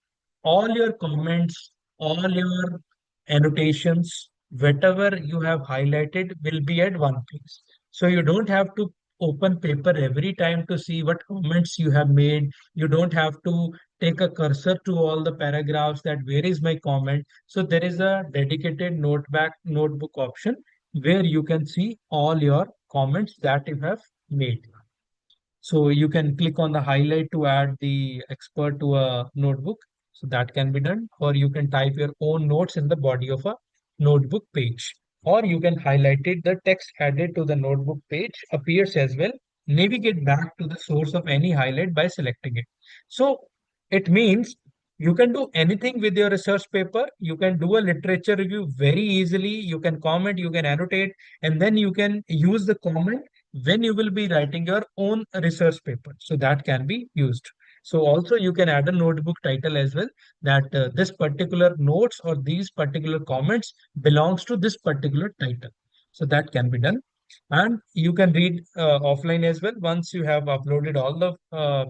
all your comments, all your annotations, whatever you have highlighted will be at one place. So you don't have to open paper every time to see what comments you have made. You don't have to take a cursor to all the paragraphs that where is my comment. So there is a dedicated notebook option where you can see all your comments that you have made. So you can click on the highlight to add the expert to a notebook. So that can be done, or you can type your own notes in the body of a notebook page, or you can highlight it. The text added to the notebook page appears as well. Navigate back to the source of any highlight by selecting it. So it means you can do anything with your research paper. You can do a literature review very easily. You can comment, you can annotate, and then you can use the comment when you will be writing your own research paper. So that can be used. So also you can add a notebook title as well, that this particular notes or these particular comments belongs to this particular title. So that can be done. And you can read offline as well once you have uploaded all the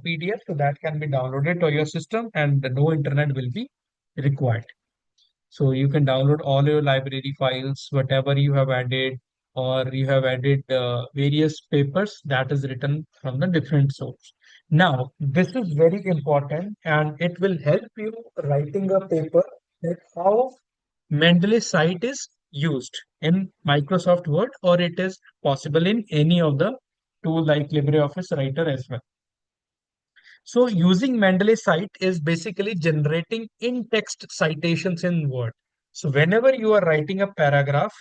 PDF. So that can be downloaded to your system and no internet will be required. So you can download all your library files, whatever you have added, or you have added various papers that is written from the different source. Now, this is very important and it will help you writing a paper that how Mendeley site is used. in Microsoft Word, or it is possible in any of the tool like LibreOffice Writer as well. So using Mendeley cite is basically generating in-text citations in Word. So whenever you are writing a paragraph,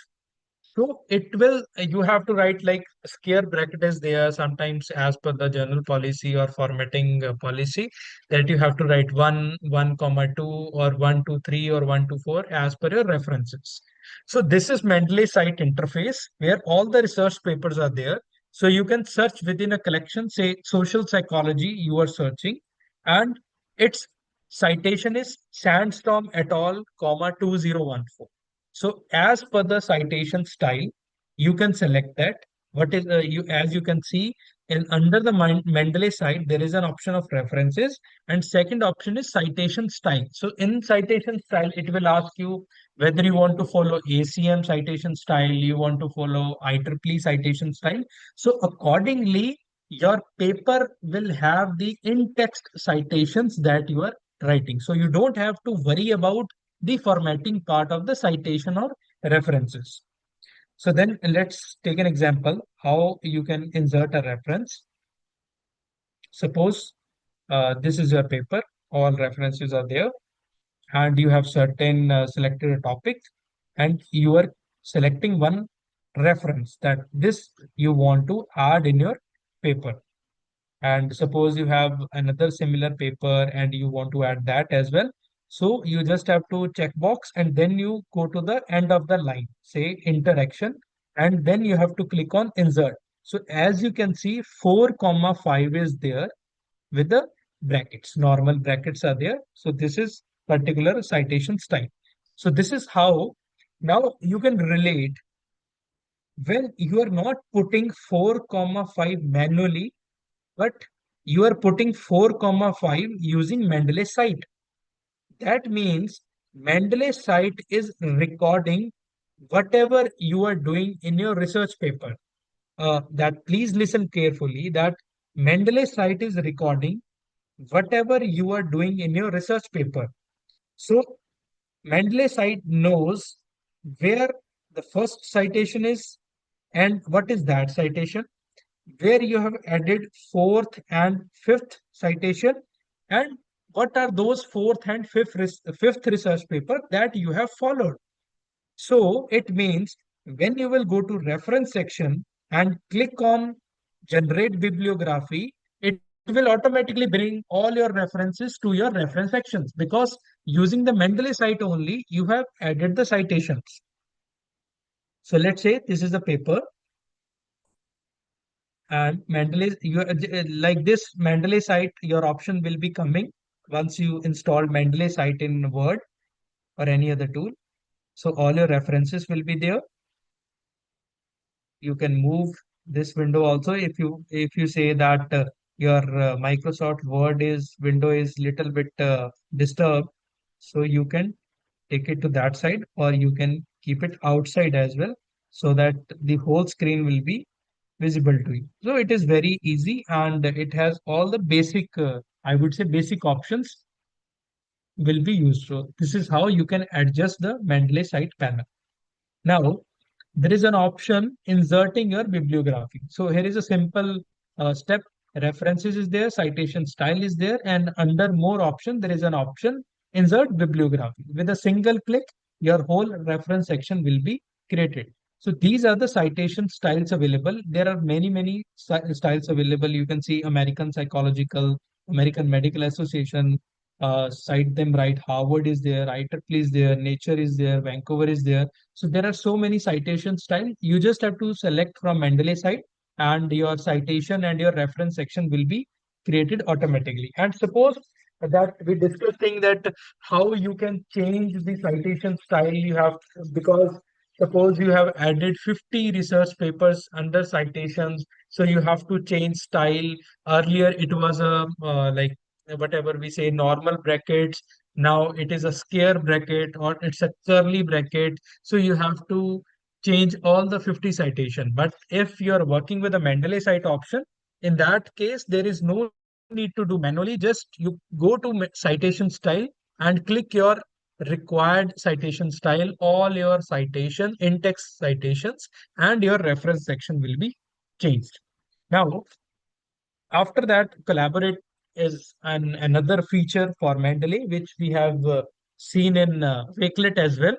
so it will, you have to write like scare bracket is there sometimes as per the journal policy or formatting policy, that you have to write 1, 1, 2 or 1, 2, 3 or 1, 2, 4 as per your references. So this is Mendeley site interface where all the research papers are there. So you can search within a collection, say social psychology, you are searching, and its citation is Sandstorm et al., 2014. So as per the citation style, you can select that. What is you as you can see in under the Mendeley site, there is an option of references, and second option is citation style. So in citation style, it will ask you whether you want to follow ACM citation style, you want to follow IEEE citation style. So accordingly, your paper will have the in-text citations that you are writing. So you don't have to worry about the formatting part of the citation or references. So then let's take an example how you can insert a reference. Suppose this is your paper, all references are there, and you have certain selected a topic, and you are selecting one reference that this you want to add in your paper. And suppose you have another similar paper and you want to add that as well. So you just have to check box and then you go to the end of the line, say interaction, and then you have to click on insert. So as you can see, 4, 5 is there with the brackets, normal brackets are there. So this is particular citation style. So this is how now you can relate when you are not putting 4, 5 manually, but you are putting 4, 5 using Mendeley site. That means Mendeley site is recording whatever you are doing in your research paper. That please listen carefully that Mendeley site is recording whatever you are doing in your research paper. So Mendeley site knows where the first citation is and what is that citation, where you have added fourth and fifth citation, and what are those fourth and fifth research paper that you have followed. So it means when you will go to reference section and click on generate bibliography, it will automatically bring all your references to your reference sections, because using the Mendeley site only, you have added the citations. So let's say this is a paper and Mendeley, like this Mendeley site, your option will be coming once you install Mendeley site in Word or any other tool. So all your references will be there. You can move this window also if you say that your Microsoft Word is window is little bit disturbed. So you can take it to that side, or you can keep it outside as well, so that the whole screen will be visible to you. So it is very easy and it has all the basic, I would say basic options will be used. So this is how you can adjust the Mendeley site panel. Now, there is an option inserting your bibliography. So here is a simple step. References is there, citation style is there, and under more option, there is an option insert bibliography. With a single click, your whole reference section will be created. So these are the citation styles available. There are many styles available. You can see American Psychological, American Medical Association, cite them right. Harvard is there, IEEE is there, Nature is there, Vancouver is there. So there are so many citation style. You just have to select from Mendeley site, and your citation and your reference section will be created automatically. And suppose that we discussing that how you can change the citation style you have, because suppose you have added 50 research papers under citations, so you have to change style. Earlier it was a like whatever we say normal brackets, now it is a scare bracket or it's a curly bracket. So you have to change all the 50 citation. But if you're working with a Mendeley site option, in that case, there is no need to do manually. Just you go to citation style and click your required citation style, all your citation, in-text citations, and your reference section will be changed. Now, after that, collaborate is another feature for Mendeley, which we have seen in Wakelet as well.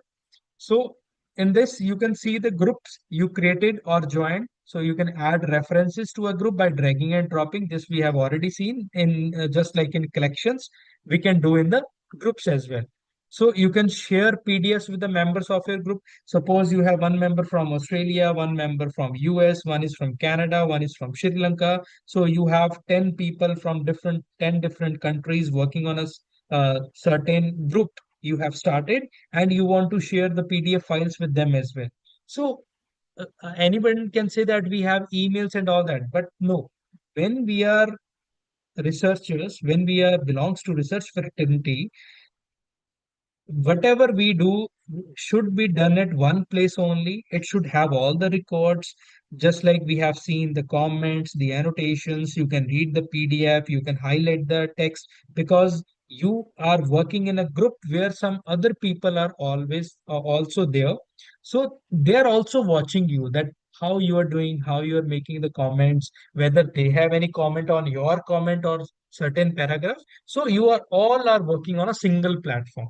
So in this, you can see the groups you created or joined. So you can add references to a group by dragging and dropping. This we have already seen in just like in collections, we can do in the groups as well. So you can share PDFs with the members of your group. Suppose you have one member from Australia, one member from US, one is from Canada, one is from Sri Lanka. So you have 10 people from 10 different countries working on a certain group you have started, and you want to share the PDF files with them as well. So anyone can say that we have emails and all that, but no. When we are researchers, when we are belongs to research fraternity, whatever we do should be done at one place only. It should have all the records, just like we have seen the comments, the annotations. You can read the PDF, you can highlight the text, because you are working in a group where some other people are always also there. So they are also watching you, that how you are doing, how you are making the comments, whether they have any comment on your comment or certain paragraph. So you are all are working on a single platform.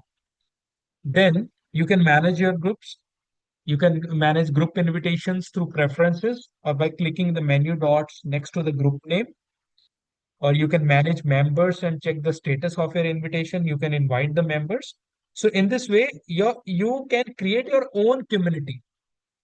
Then you can manage your groups. You can manage group invitations through preferences or by clicking the menu dots next to the group name. Or you can manage members and check the status of your invitation. You can invite the members. So in this way, you can create your own community.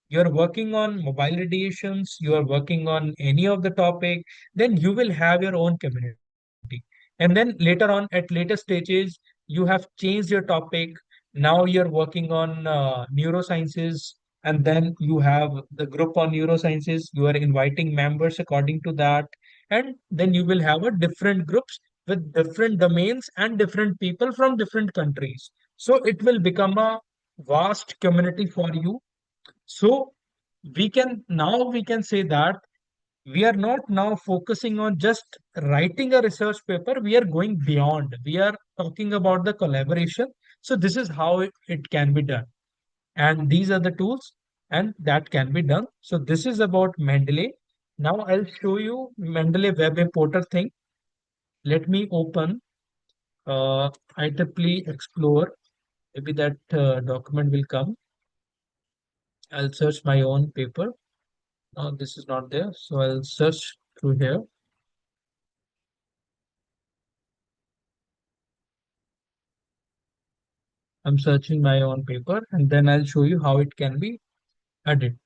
You're working on mobile radiations, you are working on any of the topic, then you will have your own community. And then later on, at later stages, you have changed your topic. Now you're working on neurosciences, and then you have the group on neurosciences. You are inviting members according to that. And then you will have a different groups with different domains and different people from different countries. So it will become a vast community for you. So we can say that we are not now focusing on just writing a research paper. We are going beyond. We are talking about the collaboration. So this is how it can be done. And these are the tools and that can be done. So this is about Mendeley. Now I'll show you Mendeley Web Importer thing. Let me open IEEE Explorer. Maybe that document will come. I'll search my own paper. This is not there. So I'll search through here. I'm searching my own paper, and then I'll show you how it can be added.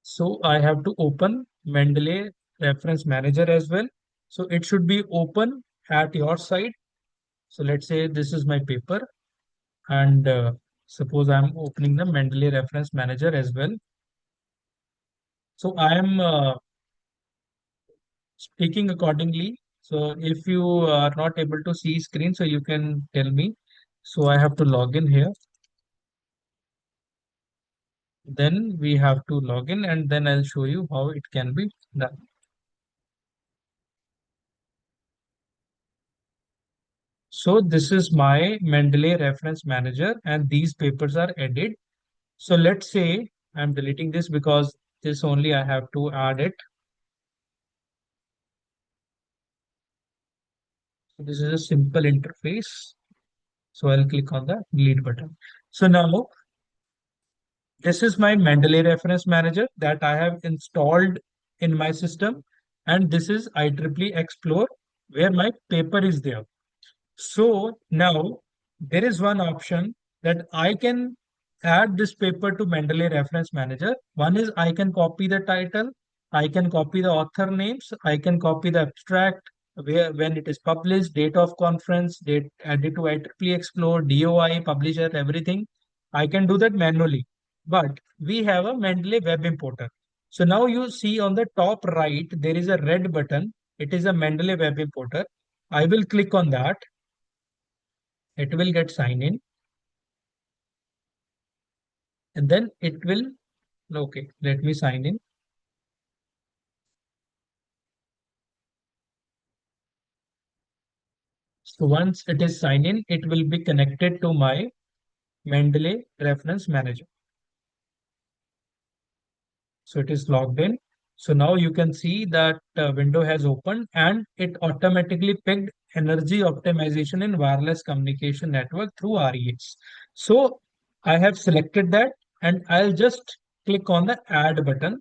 So I have to open Mendeley Reference Manager as well. So it should be open at your side. So let's say this is my paper, and suppose I'm opening the Mendeley Reference Manager as well. So I am speaking accordingly. So if you are not able to see screen, so you can tell me. So I have to log in here. Then we have to log in, and then I'll show you how it can be done. So this is my Mendeley reference manager, and these papers are added. So let's say I'm deleting this because this only I have to add it. So this is a simple interface. So I'll click on the delete button. So now this is my Mendeley reference manager that I have installed in my system. And this is IEEE Explore where my paper is there. So now there is one option that I can add this paper to Mendeley Reference Manager. One is I can copy the title, I can copy the author names, I can copy the abstract, where when it is published, date of conference, date added to IEEE Explore, DOI, publisher, everything. I can do that manually. But we have a Mendeley Web Importer. So now you see on the top right, there is a red button. It is a Mendeley Web Importer. I will click on that. It will get signed in, and then it will, okay, let me sign in. So once it is signed in, it will be connected to my Mendeley reference manager. So it is logged in. So now you can see that window has opened and it automatically picked energy optimization in wireless communication network through RES. So I have selected that and I'll just click on the add button.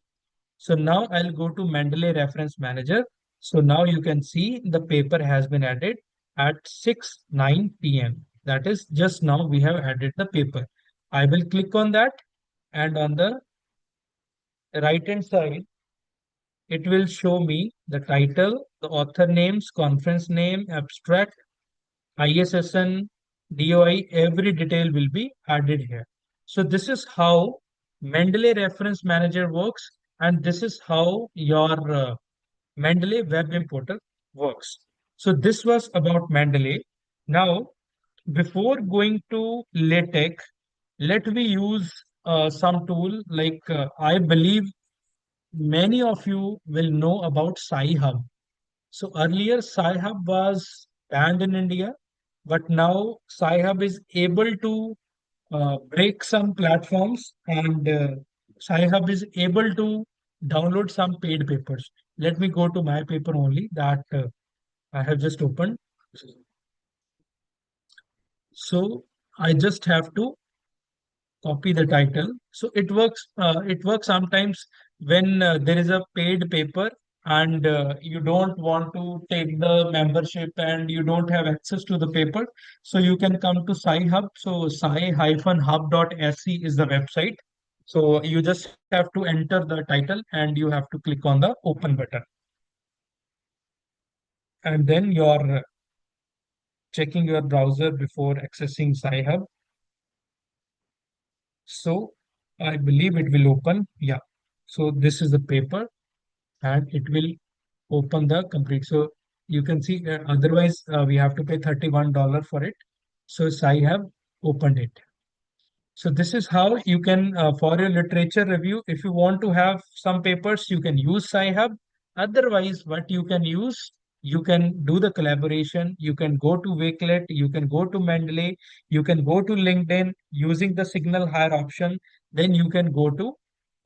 So now I'll go to Mendeley reference manager. So now you can see the paper has been added at 6:09 p.m. That is just now we have added the paper. I will click on that and on the right hand side, it will show me the title, the author names, conference name, abstract, ISSN, DOI, every detail will be added here. So this is how Mendeley Reference Manager works, and this is how your Mendeley Web Importer works. So this was about Mendeley. Now, before going to LaTeX, let me use some tool like I believe many of you will know about Sci-Hub. So earlier Sci-Hub was banned in India, but now Sci-Hub is able to break some platforms and Sci-Hub is able to download some paid papers. Let me go to my paper only that I have just opened. So I just have to copy the title. So it works. It works sometimes when there is a paid paper and you don't want to take the membership and you don't have access to the paper. So you can come to Sci-Hub. So sci-hub.sc is the website. So you just have to enter the title and you have to click on the open button. And then you're checking your browser before accessing Sci-Hub. So I believe it will open. Yeah. So this is the paper and it will open the complete. So you can see otherwise we have to pay $31 for it. So I have opened it. So this is how you can, for your literature review, if you want to have some papers, you can use Sci-Hub. Otherwise, what you can use, you can do the collaboration. You can go to Wakelet, you can go to Mendeley, you can go to LinkedIn using the Signal Hire option. Then you can go to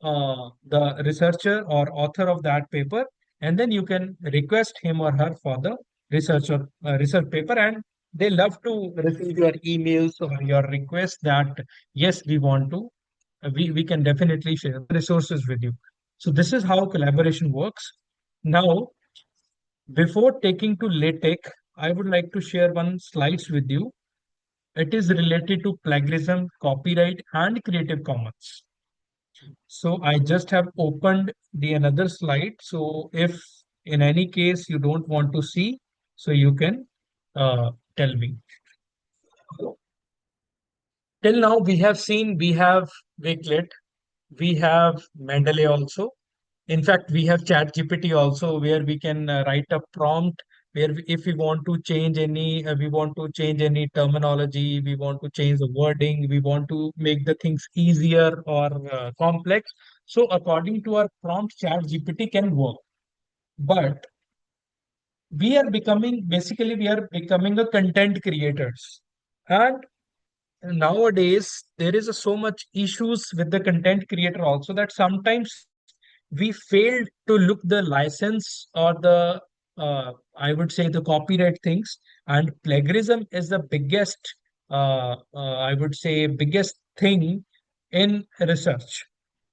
the researcher or author of that paper, and then you can request him or her for the research paper, and they love to receive your emails or your request that yes, we want to, we can definitely share the resources with you. So this is how collaboration works. Now, before taking to LaTeX, I would like to share one slides with you. It is related to plagiarism, copyright, and Creative Commons. So I just have opened the another slide. So if in any case you don't want to see, so you can tell me. Till now we have seen we have Wakelet, we have Mendeley also. In fact, we have ChatGPT also, where we can write a prompt where if we want to change any, we want to change any terminology, we want to change the wording, we want to make the things easier or complex. So according to our prompt, ChatGPT can work. But we are becoming a content creators. And nowadays there is so much issues with the content creator also that sometimes we failed to look the license or the I would say the copyright things, and plagiarism is the biggest I would say biggest thing in research,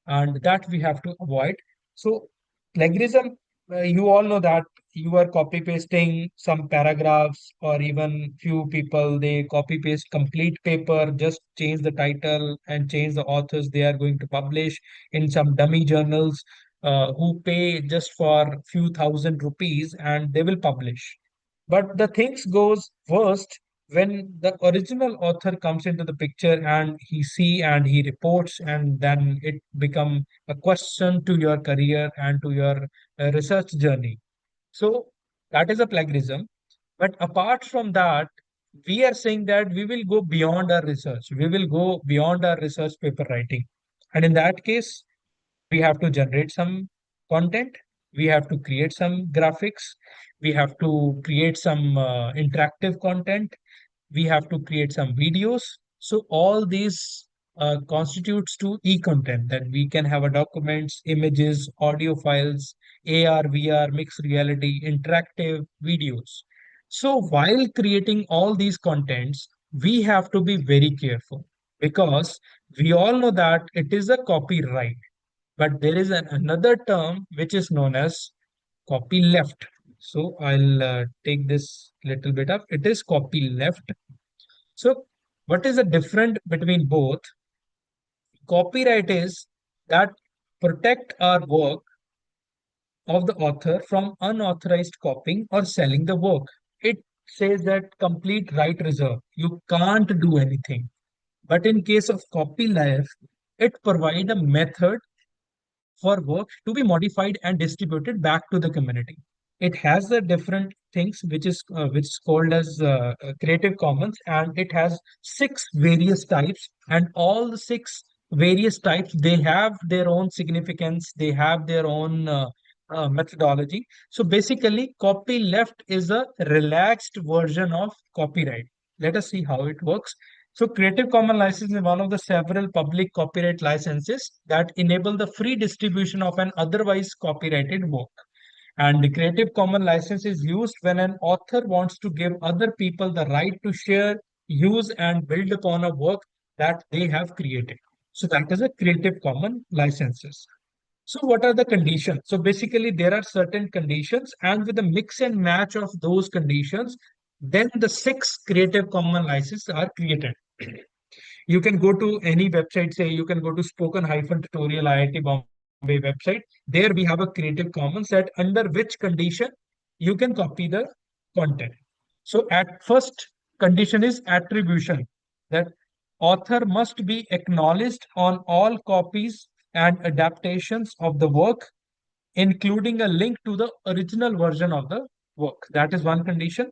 and that we have to avoid. So plagiarism, you all know that you are copy pasting some paragraphs, or even few people they copy paste complete paper, just change the title and change the authors they are going to publish in some dummy journals, who pay just for few thousand rupees and they will publish. But the things goes worst when the original author comes into the picture and he see and he reports, and then it become a question to your career and to your research journey. So that is a plagiarism. But apart from that, we are saying that we will go beyond our research. We will go beyond our research paper writing. And in that case, we have to generate some content. We have to create some graphics. we have to create some interactive content, we have to create some videos. So all these constitutes to e-content, that we can have a documents, images, audio files, AR, VR, mixed reality, interactive videos. So while creating all these contents, we have to be very careful, because we all know that it is a copyright, but there is another term which is known as copy left. So I'll take this little bit up. It is copy left. So what is the difference between both? Copyright is that protect our work of the author from unauthorized copying or selling the work. It says that complete right reserve. You can't do anything. But in case of copyleft, it provide a method for work to be modified and distributed back to the community. It has the different things which is called as Creative Commons, and it has six various types, and all the six various types, they have their own significance, they have their own methodology. So basically, copyleft is a relaxed version of copyright. Let us see how it works. So Creative Commons license is one of the several public copyright licenses that enable the free distribution of an otherwise copyrighted work. And the Creative Commons license is used when an author wants to give other people the right to share, use, and build upon a work that they have created. So that is a Creative Commons licenses. So what are the conditions? So basically there are certain conditions, and with a mix and match of those conditions, then the six Creative Commons licenses are created. You can go to any website, say you can go to spoken-tutorial IIT Bombay website. There we have a Creative Commons that under which condition you can copy the content. So at first condition is attribution, that author must be acknowledged on all copies and adaptations of the work, including a link to the original version of the work. That is one condition.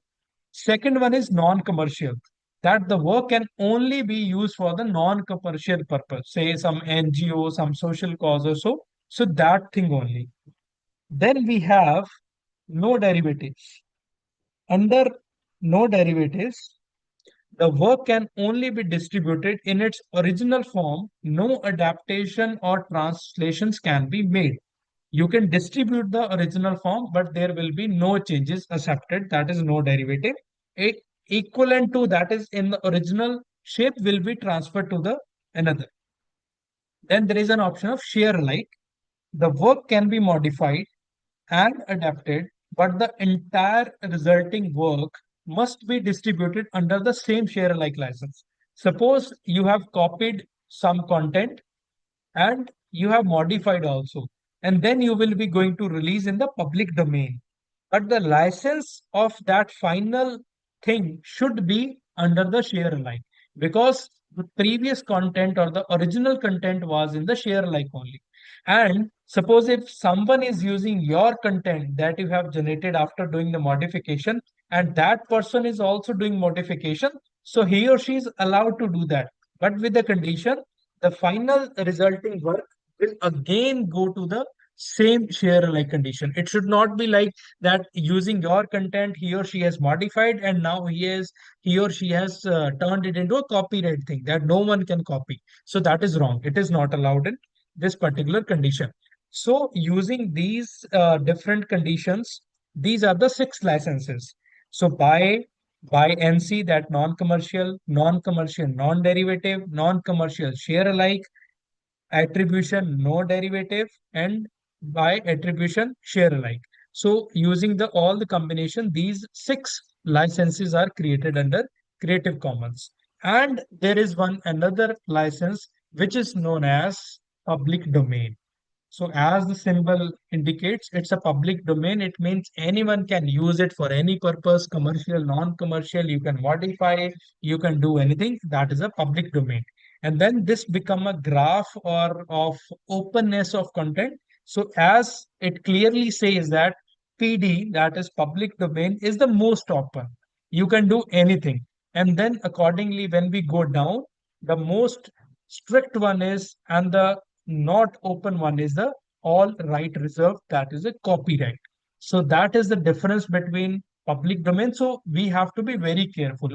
Second one is non-commercial, that the work can only be used for the non-commercial purpose, say some NGO, some social cause or so. So that thing only. Then we have no derivatives. Under no derivatives, the work can only be distributed in its original form. No adaptation or translations can be made. You can distribute the original form, but there will be no changes accepted. That is no derivative. A equivalent to that is in the original shape will be transferred to the another. Then there is an option of share alike. The work can be modified and adapted, but the entire resulting work must be distributed under the same share alike license. Suppose you have copied some content and you have modified also, and then you will be going to release in the public domain, but the license of that final thing should be under the share alike, because the previous content or the original content was in the share alike only. And suppose if someone is using your content that you have generated after doing the modification, and that person is also doing modification, so he or she is allowed to do that, but with the condition the final resulting work will again go to the same share alike condition. It should not be like that using your content he or she has modified, and now he or she has turned it into a copyright thing that no one can copy. So that is wrong. It is not allowed in this particular condition. So using these different conditions, these are the six licenses. So by NC, that non-commercial, non-commercial, non-derivative, non-commercial, share alike, attribution, no derivative, and by attribution, share alike. So using the all the combination, these six licenses are created under Creative Commons. And there is one another license which is known as public domain. So as the symbol indicates, it's a public domain. It means anyone can use it for any purpose, commercial, non-commercial. You can modify, you can do anything. That is a public domain. And then this become a graph or of openness of content. So as it clearly says that PD, that is public domain, is the most open. You can do anything. And then accordingly, when we go down, the most strict one is, and the not open one is the all right reserved, that is a copyright. So that is the difference between public domain. So we have to be very careful.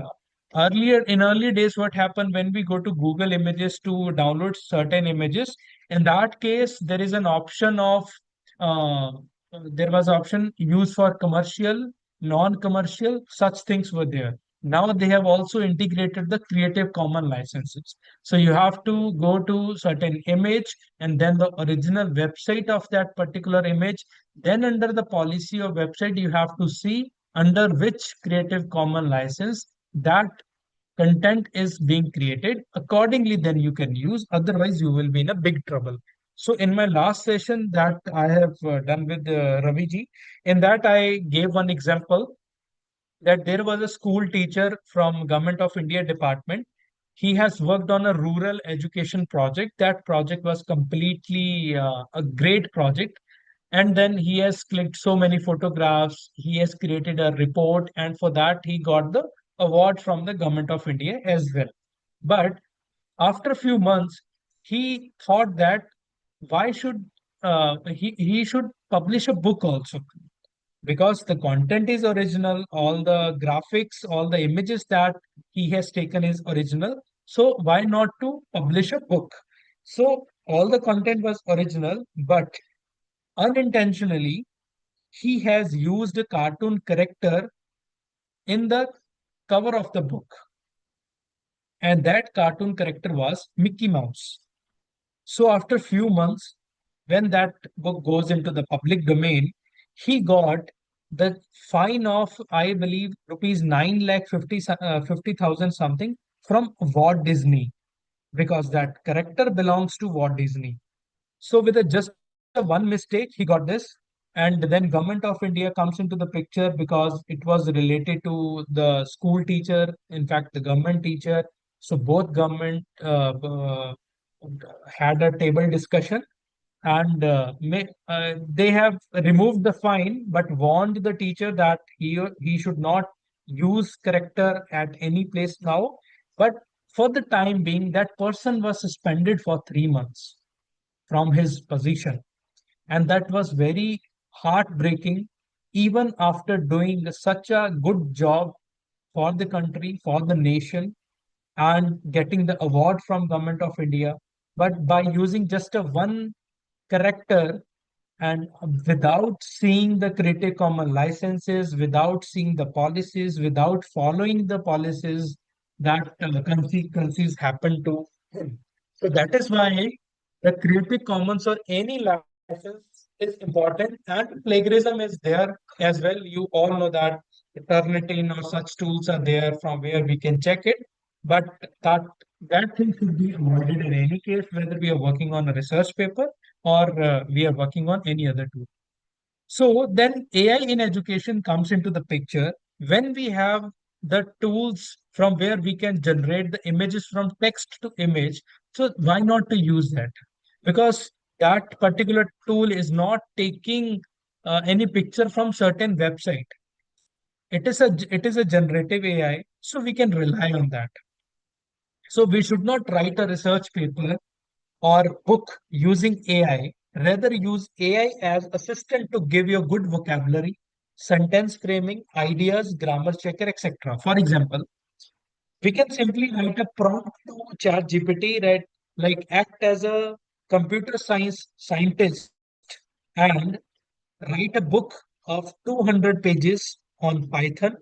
Earlier, in early days, what happened when we go to Google Images to download certain images, in that case, there is an option of uh, there was option used for commercial, non-commercial, such things were there. Now they have also integrated the Creative Commons licenses. So you have to go to certain image and then the original website of that particular image. Then under the policy of website, you have to see under which Creative Commons license that content is being created. Accordingly, then you can use. Otherwise, you will be in a big trouble. So in my last session that I have done with Ravi ji, in that I gave one example that there was a school teacher from Government of India department. He has worked on a rural education project. That project was completely a great project. And then he has clicked so many photographs. He has created a report, and for that he got the award from the Government of India as well. But after a few months, he thought that why should he should publish a book also, because the content is original, all the graphics, all the images that he has taken is original. So why not to publish a book? So all the content was original, but unintentionally he has used a cartoon character in the cover of the book, and that cartoon character was Mickey Mouse. So after few months, when that book goes into the public domain, he got the fine of, I believe, rupees 9 lakh 50,000 something from Walt Disney, because that character belongs to Walt Disney. So with just a one mistake, he got this. And then Government of India comes into the picture because it was related to the school teacher, in fact, the government teacher. So both government had a table discussion, and they have removed the fine but warned the teacher that he should not use character at any place now. But for the time being, that person was suspended for 3 months from his position, and that was very heartbreaking, even after doing such a good job for the country, for the nation, and getting the award from Government of India. But by using just a one character, and without seeing the Creative Commons licenses, without seeing the policies, without following the policies, that consequences happen to him. So that is why the Creative Commons or any license is important, and plagiarism is there as well. You all know that Turnitin or such tools are there from where we can check it, but that that thing should be avoided in any case, whether we are working on a research paper or we are working on any other tool. So then AI in education comes into the picture when we have the tools from where we can generate the images from text to image. So why not to use that? Because that particular tool is not taking any picture from certain website. It is a generative AI, so we can rely on that. So we should not write a research paper or book using AI. Rather use AI as assistant to give you a good vocabulary, sentence framing, ideas, grammar checker, etc. For example, we can simply write a prompt to ChatGPT, right? Like act as a computer science scientist and write a book of 200 pages on Python,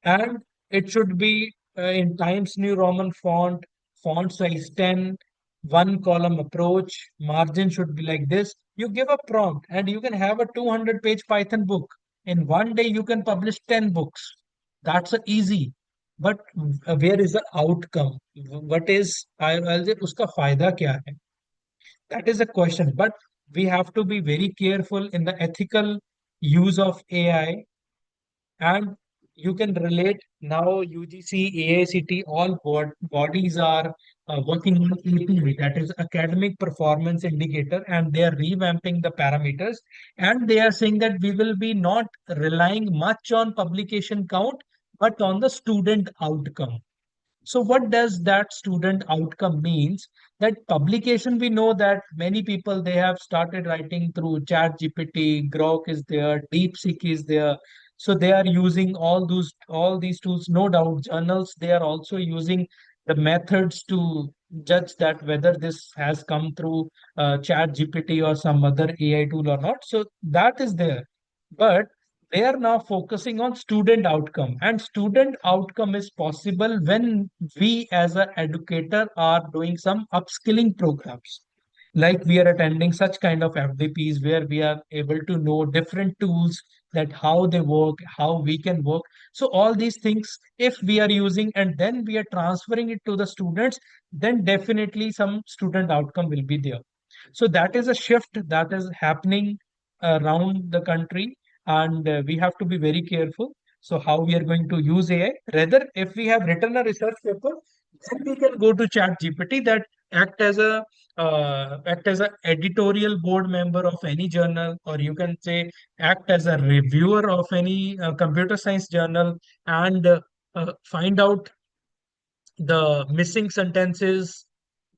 and it should be in Times New Roman font size 10, one column approach, margin should be like this. You give a prompt and you can have a 200-page Python book. In one day, you can publish 10 books. That's easy. But where is the outcome? What is, I'll say, uska fayda kya hai? That is a question. But we have to be very careful in the ethical use of AI, and you can relate now. UGC, AICT, all bodies are working on API, that is Academic Performance Indicator, and they are revamping the parameters. And they are saying that we will be not relying much on publication count, but on the student outcome. So what does that student outcome means? That publication, we know that many people, they have started writing through Chat GPT, Grok is there, DeepSeek is there. So they are using all these tools. No doubt, journals, they are also using the methods to judge that whether this has come through Chat GPT or some other AI tool or not. So that is there. But they are now focusing on student outcome, and student outcome is possible when we as an educator are doing some upskilling programs, like we are attending such kind of FDPs where we are able to know different tools, that how they work, how we can work. So all these things, if we are using and then we are transferring it to the students, then definitely some student outcome will be there. So that is a shift that is happening around the country, and we have to be very careful. So how we are going to use AI? Rather, if we have written a research paper, then we can go to Chat GPT, that act as a act as a editorial board member of any journal, or you can say act as a reviewer of any computer science journal, and find out the missing sentences,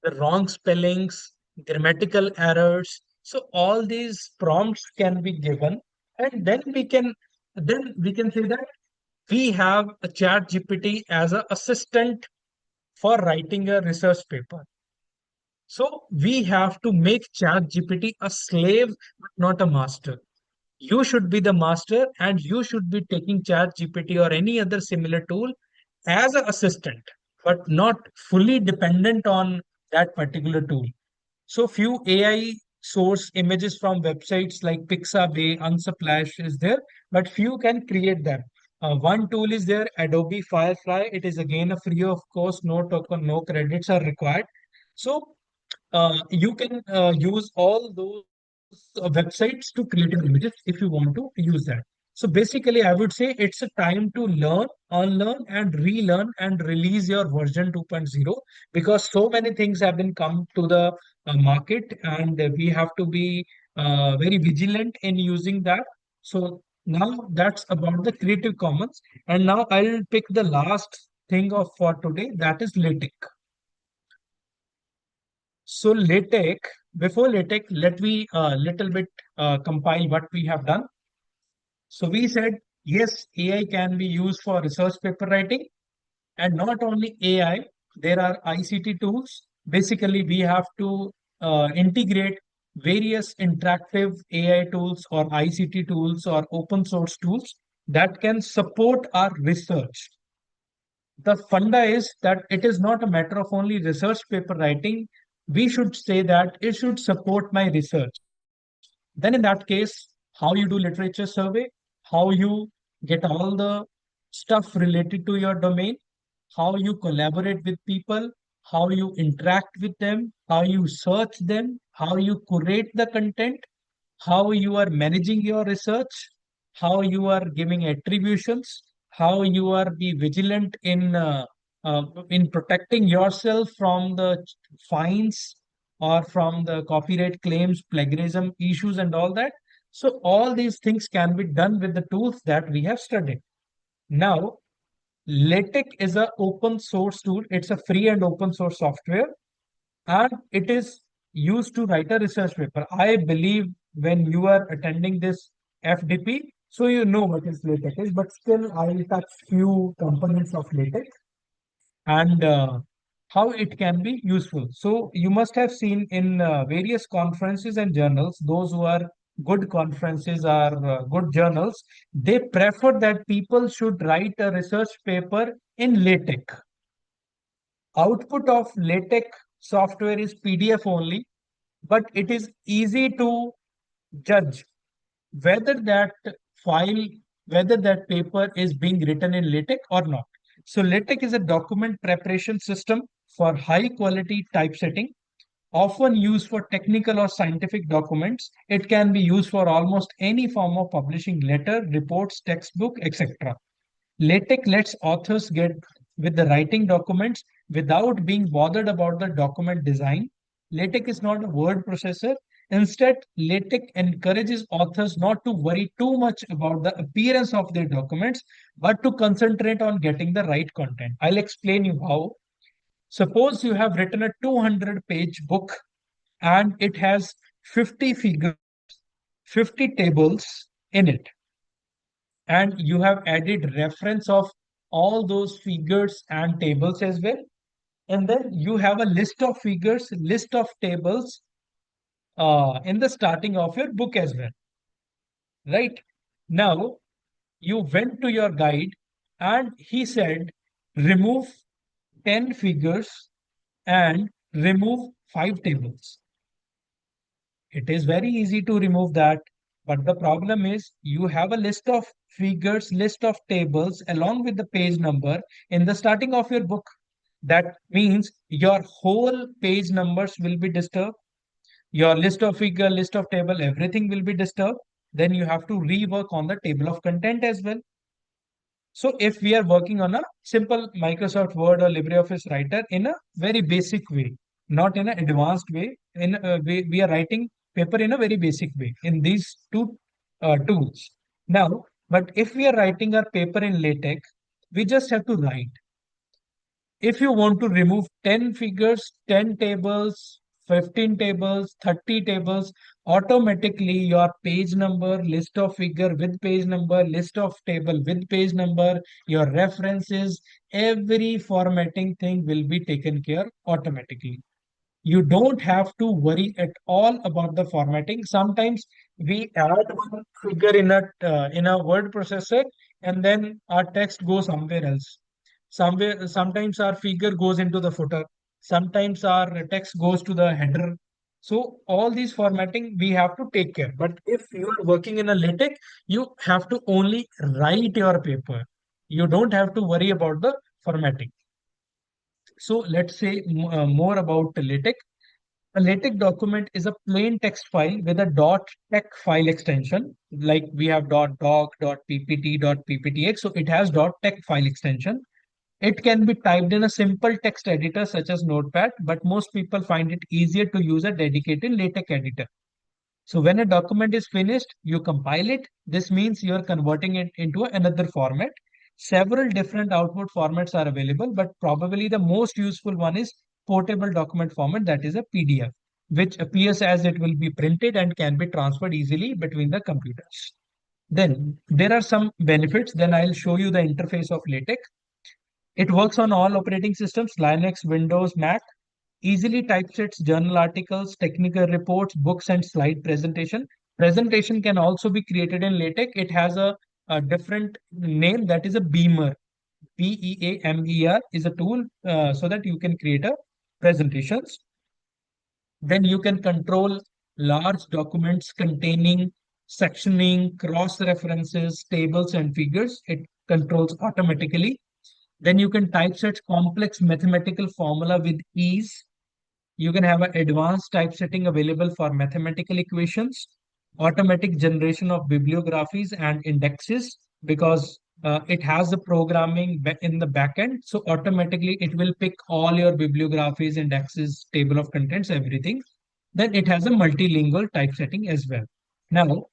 the wrong spellings, grammatical errors. So all these prompts can be given, and then we can say that we have a Chat GPT as an assistant for writing a research paper. So we have to make Chat GPT a slave, but not a master. You should be the master, and you should be taking Chat GPT or any other similar tool as an assistant, but not fully dependent on that particular tool. So few AI source images from websites like Pixabay, Unsplash is there, but few can create them. One tool is there, Adobe Firefly. It is again a free of course, no token, no credits are required. So you can use all those websites to create your images if you want to use that. So basically, I would say it's a time to learn, unlearn, and relearn and release your version 2.0, because so many things have been come to the market, and we have to be very vigilant in using that. So now that's about the Creative Commons, and now I'll pick the last thing of for today, that is LaTeX. So LaTeX, before LaTeX, let me little bit compile what we have done. So we said, yes, AI can be used for research paper writing, and not only AI, there are ICT tools. Basically, we have to integrate various interactive AI tools or ICT tools or open source tools that can support our research. The funda is that it is not a matter of only research paper writing. We should say that it should support my research. Then in that case, how you do literature survey, how you get all the stuff related to your domain, how you collaborate with people, how you interact with them, how you search them, how you curate the content, how you are managing your research, how you are giving attributions, how you are be vigilant in protecting yourself from the fines or from the copyright claims, plagiarism issues, and all that. So all these things can be done with the tools that we have studied. Now, LaTeX is an open source tool. It's a free and open source software, and it is used to write a research paper. I believe when you are attending this FDP, so you know what is LaTeX is, but still I will touch few components of LaTeX and how it can be useful. So you must have seen in various conferences and journals, those who are good conferences or good journals, they prefer that people should write a research paper in LaTeX. Output of LaTeX software is PDF only, but it is easy to judge whether that file, whether that paper is being written in LaTeX or not. So LaTeX is a document preparation system for high quality typesetting, often used for technical or scientific documents. It can be used for almost any form of publishing, letter, reports, textbook, etc. LaTeX lets authors get with the writing documents without being bothered about the document design. LaTeX is not a word processor. Instead, LaTeX encourages authors not to worry too much about the appearance of their documents, but to concentrate on getting the right content. I'll explain you how. Suppose you have written a 200-page book and it has 50 figures, 50 tables in it, and you have added reference of all those figures and tables as well. And then you have a list of figures, list of tables in the starting of your book as well, right? Now, you went to your guide and he said, remove 10 figures and remove 5 tables. It is very easy to remove that. But the problem is you have a list of figures, list of tables along with the page number in the starting of your book. That means your whole page numbers will be disturbed. Your list of figure, list of table, everything will be disturbed. Then you have to rework on the table of content as well. So if we are working on a simple Microsoft Word or LibreOffice writer in a very basic way, not in an advanced way, we are writing paper in a very basic way in these two tools. Now, but if we are writing our paper in LaTeX, we just have to write. If you want to remove 10 figures, 10 tables, 15 tables, 30 tables, automatically your page number, list of figure with page number, list of table with page number, your references, every formatting thing will be taken care automatically. You don't have to worry at all about the formatting. Sometimes we add one figure in a word processor and then our text goes somewhere else. Sometimes our figure goes into the footer. Sometimes our text goes to the header. So all these formatting we have to take care. But if you are working in a LaTeX, you have to only write your paper. You don't have to worry about the formatting. So let's say more about LaTeX. A LaTeX document is a plain text file with a .tex file extension, like we have .doc, .ppt, .pptx. So it has .tex file extension. It can be typed in a simple text editor such as Notepad, but most people find it easier to use a dedicated LaTeX editor. So when a document is finished, you compile it. This means you are converting it into another format. Several different output formats are available, but probably the most useful one is portable document format, that is a PDF, which appears as it will be printed and can be transferred easily between the computers. Then there are some benefits. Then I'll show you the interface of LaTeX. It works on all operating systems, Linux, Windows, Mac. Easily typesets journal articles, technical reports, books, and slide presentation. Presentation can also be created in LaTeX. It has a different name, that is a Beamer. Beamer is a tool so that you can create a presentations. Then you can control large documents containing sectioning, cross references, tables, and figures. It controls automatically. Then you can typeset complex mathematical formula with ease. You can have an advanced typesetting available for mathematical equations, automatic generation of bibliographies and indexes, because it has the programming in the backend. So automatically it will pick all your bibliographies, indexes, table of contents, everything. Then it has a multilingual typesetting as well. Now,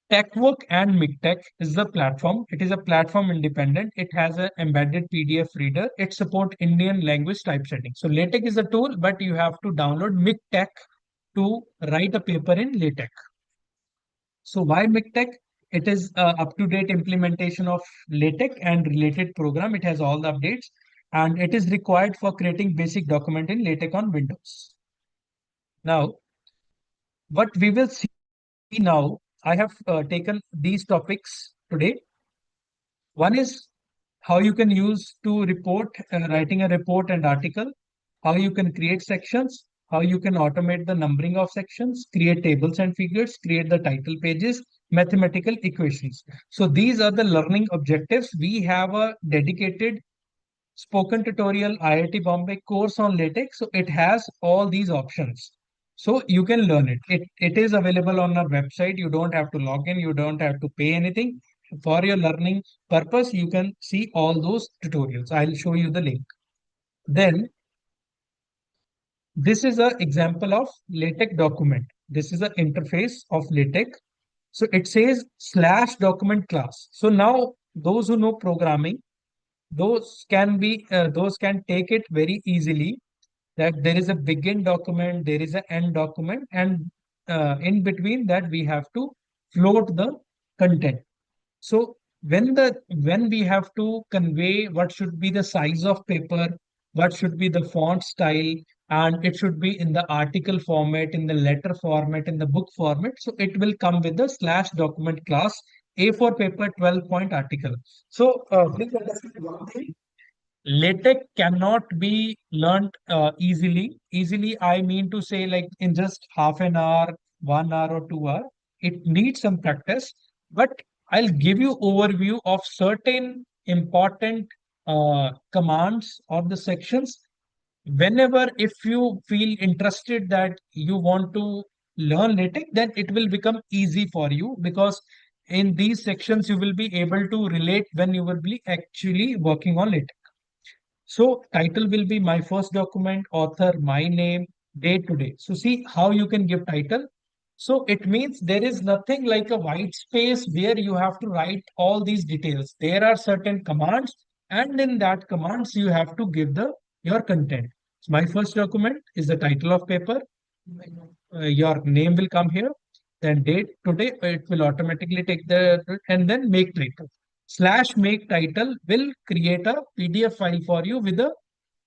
TechWork and MikTech is the platform. It is a platform independent. It has an embedded PDF reader. It supports Indian language typesetting. So LaTeX is a tool, but you have to download MikTech to write a paper in LaTeX. So why MikTech? It is up-to-date implementation of LaTeX and related program. It has all the updates and it is required for creating basic document in LaTeX on Windows. Now, what we will see now, I have taken these topics today. One is how you can use to report, writing a report and article, how you can create sections, how you can automate the numbering of sections, create tables and figures, create the title pages, mathematical equations. So these are the learning objectives. We have a dedicated spoken tutorial IIT Bombay course on LaTeX. So it has all these options. So you can learn it. It is available on our website. You don't have to log in. You don't have to pay anything. For your learning purpose, you can see all those tutorials. I'll show you the link. Then this is an example of LaTeX document. This is the interface of LaTeX. So it says slash document class. So now those who know programming, those can take it very easily, that there is a begin document, there is an end document, and in between that we have to float the content. So when we have to convey what should be the size of paper, what should be the font style, and it should be in the article format, in the letter format, in the book format. So it will come with the slash document class, A4 paper 12-point article. So please understand one thing. LaTeX cannot be learnt easily. Easily, I mean to say, like in just half an hour, 1 hour, or 2 hour. It needs some practice, but I'll give you overview of certain important commands or the sections. Whenever, if you feel interested that you want to learn LaTeX, then it will become easy for you, because in these sections you will be able to relate when you will be actually working on LaTeX. So title will be my first document, author, my name, date today. So see how you can give title. So it means there is nothing like a white space where you have to write all these details. There are certain commands, and in that commands you have to give the your content. So my first document is the title of paper. Your name will come here. Then date today, it will automatically take the, and then make title. Slash make title will create a PDF file for you with a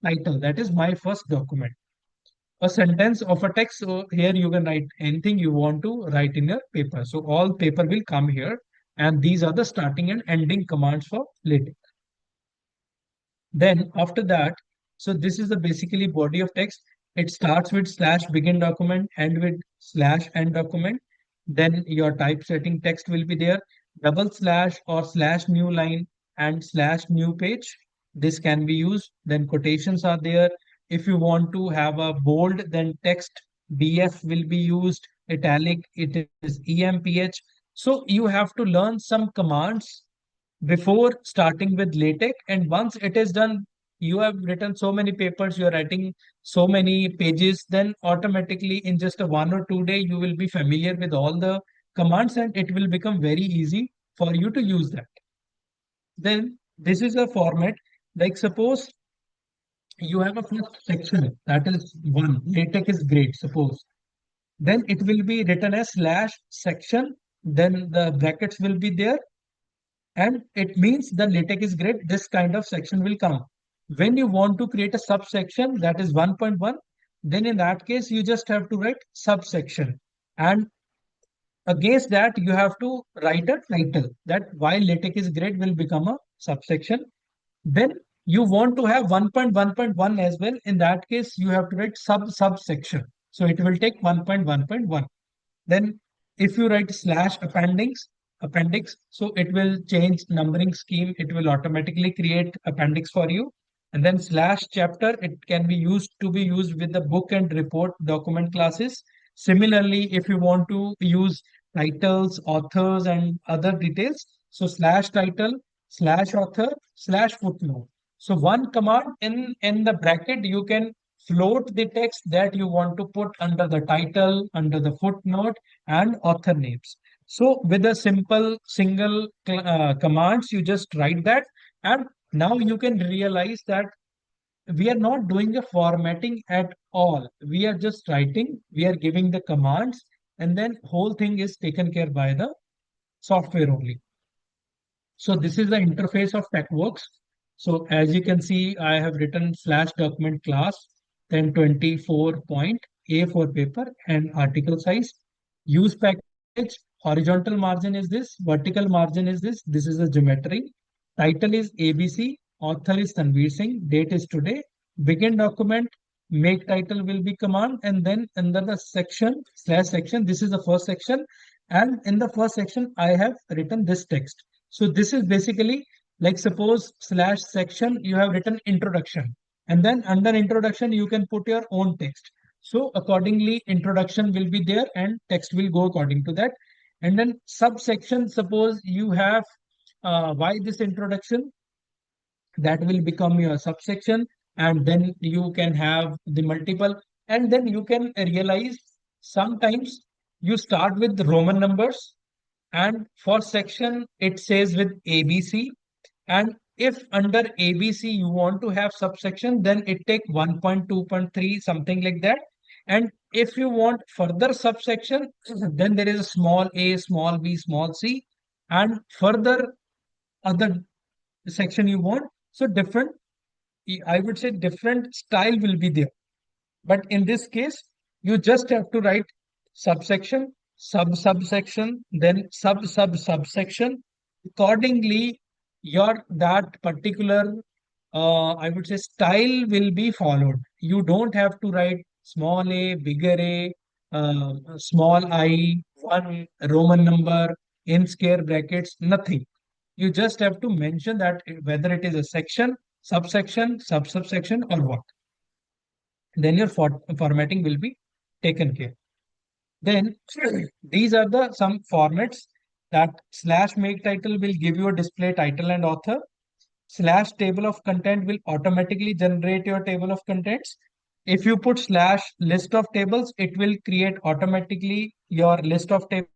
title. That is my first document. A sentence of a text. So here you can write anything you want to write in your paper. So all paper will come here, and these are the starting and ending commands for LaTeX. Then after that, so this is the basically body of text. It starts with slash begin document, end with slash end document. Then your typesetting text will be there, double slash or slash new line and slash new page. This can be used. Then quotations are there. If you want to have a bold, then text BF will be used. Italic, it is EMPH. So you have to learn some commands before starting with LaTeX. And once it is done, you have written so many papers, you're writing so many pages, then automatically in just a 1 or 2 day, you will be familiar with all the commands, and it will become very easy for you to use that. Then this is a format, like suppose you have a first section, that is one, LaTeX is great, suppose. Then it will be written as slash section, then the brackets will be there, and it means the LaTeX is great. This kind of section will come. When you want to create a subsection, that is 1.1, then in that case, you just have to write subsection. And against that, you have to write a title that why LaTeX is great will become a subsection. Then you want to have 1.1.1 as well. In that case, you have to write subsection. So it will take 1.1.1. Then if you write slash appendix, so it will change numbering scheme. It will automatically create appendix for you. And then slash chapter, it can be used with the book and report document classes. Similarly, if you want to use titles, authors, and other details, so slash title, slash author, slash footnote. So one command in the bracket, you can float the text that you want to put under the title, under the footnote, and author names. So with a simple single commands, you just write that, and now you can realize that we are not doing a formatting at all. We are just writing, we are giving the commands, and then whole thing is taken care by the software only. So this is the interface of TechWorks. So as you can see, I have written slash document class, then 24 point A4 paper and article size. Use package, horizontal margin is this, vertical margin is this. This is the geometry. Title is ABC, author is Tanveer Singh, date is today. Begin document, make title will be command, and then under the section, slash section, this is the first section. And in the first section, I have written this text. So this is basically like suppose slash section, you have written introduction, and then under introduction, you can put your own text. So accordingly, introduction will be there and text will go according to that. And then subsection, suppose you have why this introduction, that will become your subsection, and then you can have the multiple, and then you can realize sometimes you start with Roman numbers, and for section it says with ABC. And if under ABC you want to have subsection, then it take 1.2.3, something like that. And if you want further subsection, then there is a small a, small b, small c, and further other section you want. So different, I would say different style will be there. But in this case, you just have to write subsection, subsection, then subsection. Accordingly, your that particular, I would say, style will be followed. You don't have to write small a, bigger a, small I, one Roman number, in square brackets, nothing. You just have to mention that whether it is a section, subsection, subsection, or what. Then your formatting will be taken care. Then these are the some formats that slash make title will give you a display title and author. Slash table of content will automatically generate your table of contents. If you put slash list of tables, it will create automatically your list of tables.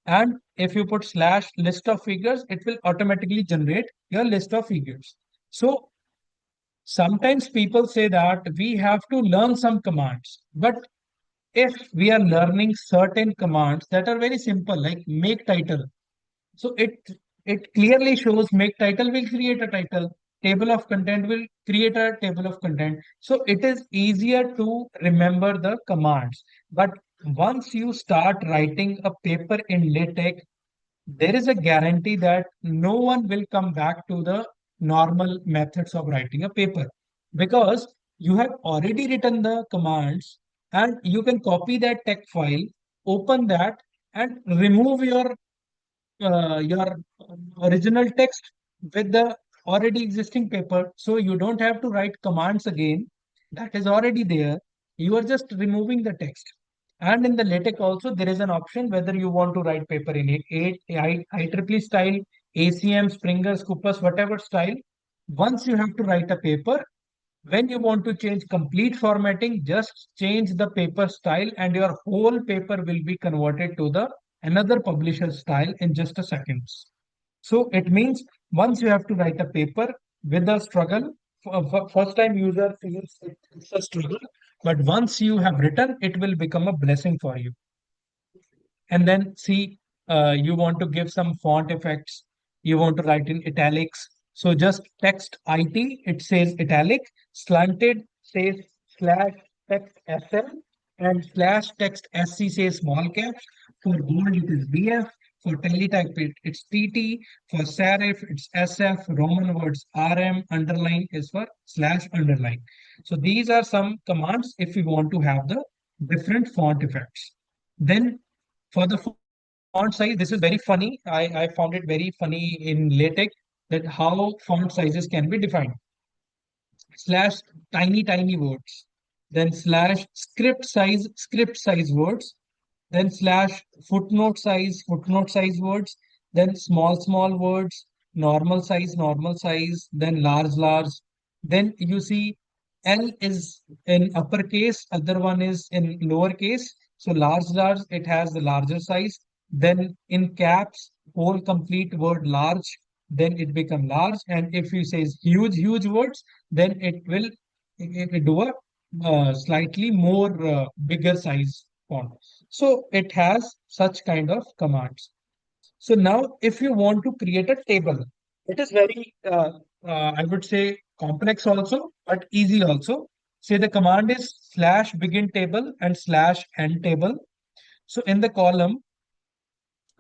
And if you put slash list of figures, it will automatically generate your list of figures. So sometimes people say that we have to learn some commands, but if we are learning certain commands that are very simple, like make title, so it clearly shows make title will create a title, table of content will create a table of content. So it is easier to remember the commands. But once you start writing a paper in LaTeX, there is a guarantee that no one will come back to the normal methods of writing a paper, because you have already written the commands and you can copy that text file, open that, and remove your original text with the already existing paper. So you don't have to write commands again. That is already there. You are just removing the text. And in the LaTeX also, there is an option whether you want to write paper in IEEE style, ACM, Springer, Scopus, whatever style. Once you have to write a paper, when you want to change complete formatting, just change the paper style and your whole paper will be converted to the another publisher style in just a seconds. So it means once you have to write a paper with a struggle, first time user feels it's a struggle, but once you have written, it will become a blessing for you. And then see, you want to give some font effects, you want to write in italics, so just text it, it says italic, slanted says slash text sl, and slash text sc says small caps. For bold it is bf, for teletype it's tt, for serif it's sf, roman words rm, underline is for slash underline. So these are some commands if you want to have the different font effects. Then for the font size, this is very funny. I found it very funny in LaTeX that how font sizes can be defined. Slash tiny words, then slash script size words, then slash footnote size words, then small words, normal size, then large. Then you see L is in uppercase, other one is in lowercase. So large, it has the larger size. Then in caps, whole complete word large, then it become large. And if you say huge words, then it do a slightly more bigger size font. So it has such kind of commands. So now if you want to create a table, it is very, I would say complex also, but easy also. Say the command is slash begin table and slash end table. So in the column,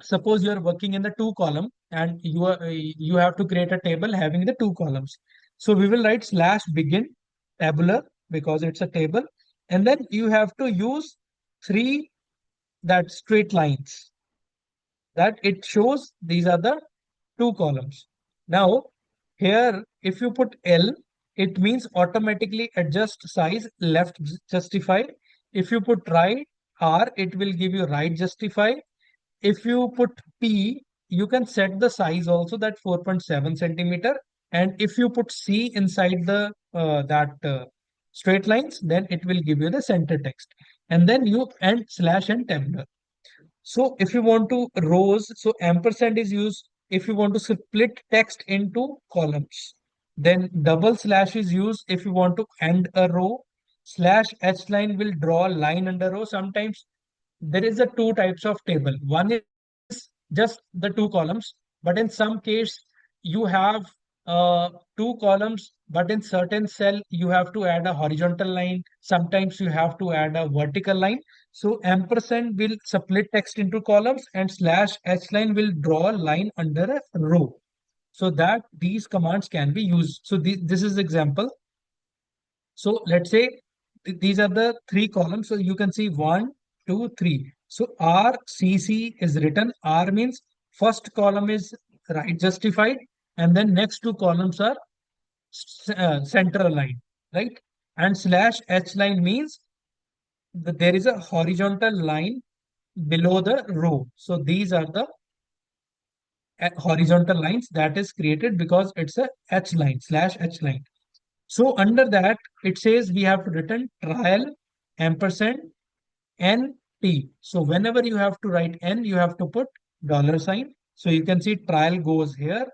suppose you are working in the two column and you have to create a table having the two columns. So we will write slash begin tabular because it's a table, and then you have to use three that straight lines that it shows these are the two columns. Now here if you put L, it means automatically adjust size left justify. If you put right R, it will give you right justify. If you put P, you can set the size also that 4.7 centimeter. And if you put C inside the that straight lines, then it will give you the center text. And then you and slash and tabular. So if you want to rows, so ampersand is used if you want to split text into columns. Then double slash is used if you want to end a row. Slash h line will draw a line under row. Sometimes there is a two types of table. One is just the two columns, but in some case you have two columns, but in certain cell you have to add a horizontal line. Sometimes you have to add a vertical line. So ampersand will split text into columns and slash h line will draw a line under a row. So that these commands can be used. So this is example. So let's say these are the three columns. So you can see one, two, three. So RCC is written. R means first column is right justified, and then next two columns are central line, right? And slash H line means that there is a horizontal line below the row. So these are the horizontal lines that is created because it's a H line, slash H line. So under that, it says we have to return trial ampersand NT. So whenever you have to write N, you have to put dollar sign. So you can see trial goes here,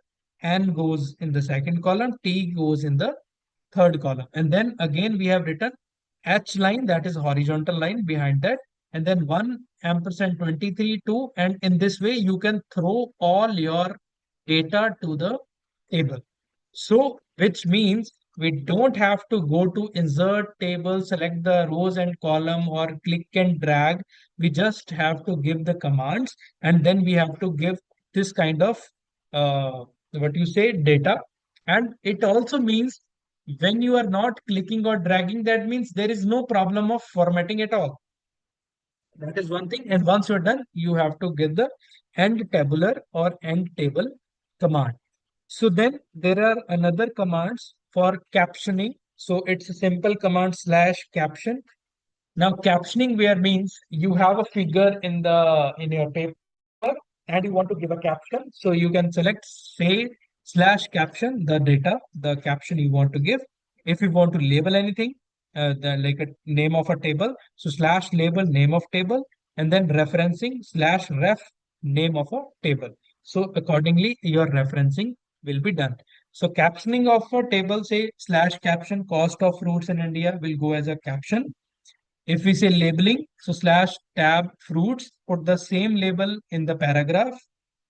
N goes in the second column, T goes in the third column. And then again, we have written H line, that is horizontal line behind that. And then 1 ampersand 23, 2. And in this way, you can throw all your data to the table. So, which means we don't have to go to insert table, select the rows and column or click and drag. We just have to give the commands and then we have to give this kind of what you say data. And it also means when you are not clicking or dragging, that means there is no problem of formatting at all. That is one thing. And once you're done, you have to give the end tabular or end table command. So then there are another commands for captioning. So it's a simple command slash caption. Now captioning where means you have a figure in your paper and you want to give a caption. So you can select say slash caption the data, the caption you want to give. If you want to label anything, like a name of a table, so slash label name of table and then referencing slash ref name of a table. So accordingly your referencing will be done. So captioning of a table, say slash caption cost of fruits in India will go as a caption. If we say labeling, so slash tab fruits, put the same label in the paragraph.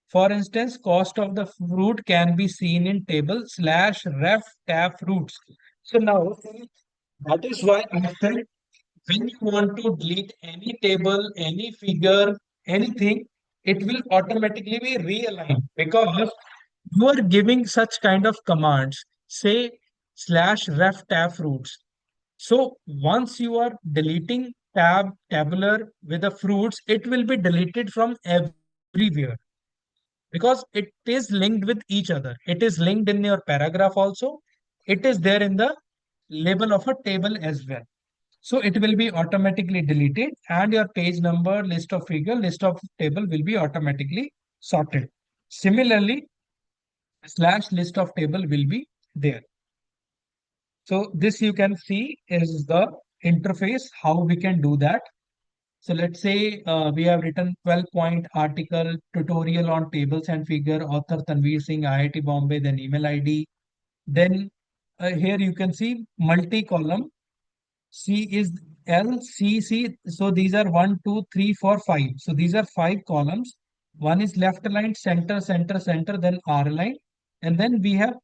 For instance, cost of the fruit can be seen in table slash ref tab fruits. So now that is why I said when you want to delete any table, any figure, anything, it will automatically be realigned because you are giving such kind of commands, say slash ref tab fruits. So once you are deleting tabular with the fruits, it will be deleted from everywhere because it is linked with each other. It is linked in your paragraph also. It is there in the label of a table as well. So it will be automatically deleted and your page number, list of figure, list of table will be automatically sorted. Similarly, slash list of table will be there. So this you can see is the interface, how we can do that. So let's say we have written 12-point article tutorial on tables and figure, author Tanveer Singh, IIT Bombay, then email ID. Then here you can see multi-column. C is L, C, C. So these are 1, 2, 3, 4, 5. So these are 5 columns. One is left aligned, center, center, center, then R aligned. And then we have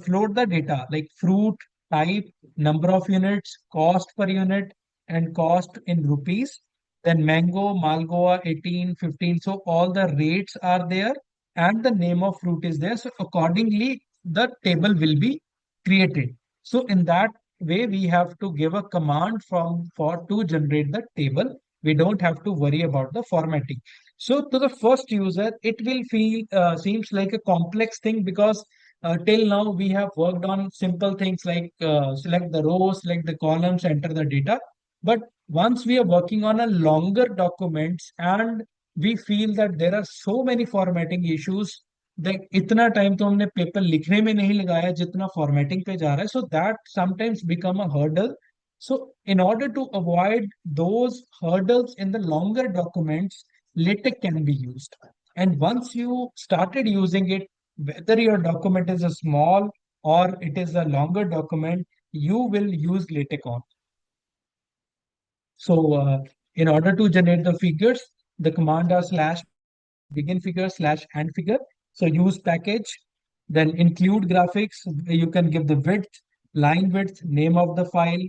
float the data like fruit, type, number of units, cost per unit, and cost in rupees. Then mango, Malgoa 18, 15. So all the rates are there and the name of fruit is there. So accordingly, the table will be created. So in that way, we have to give a command for to generate the table. We don't have to worry about the formatting. So to the first user, it will feel seems like a complex thing because till now we have worked on simple things like select the rows, select the columns, enter the data. But once we are working on a longer documents and we feel that there are so many formatting issues that इतना time तो हमने paper लिखने में नहीं लगाया जितना formatting पे जा रहा है, so that sometimes become a hurdle. So in order to avoid those hurdles in the longer documents, LaTeX can be used. And once you started using it, whether your document is a small or it is a longer document, you will use LaTeX on. So in order to generate the figures, the command are slash begin figure slash end figure. So use package, then include graphics. You can give the width, line width, name of the file.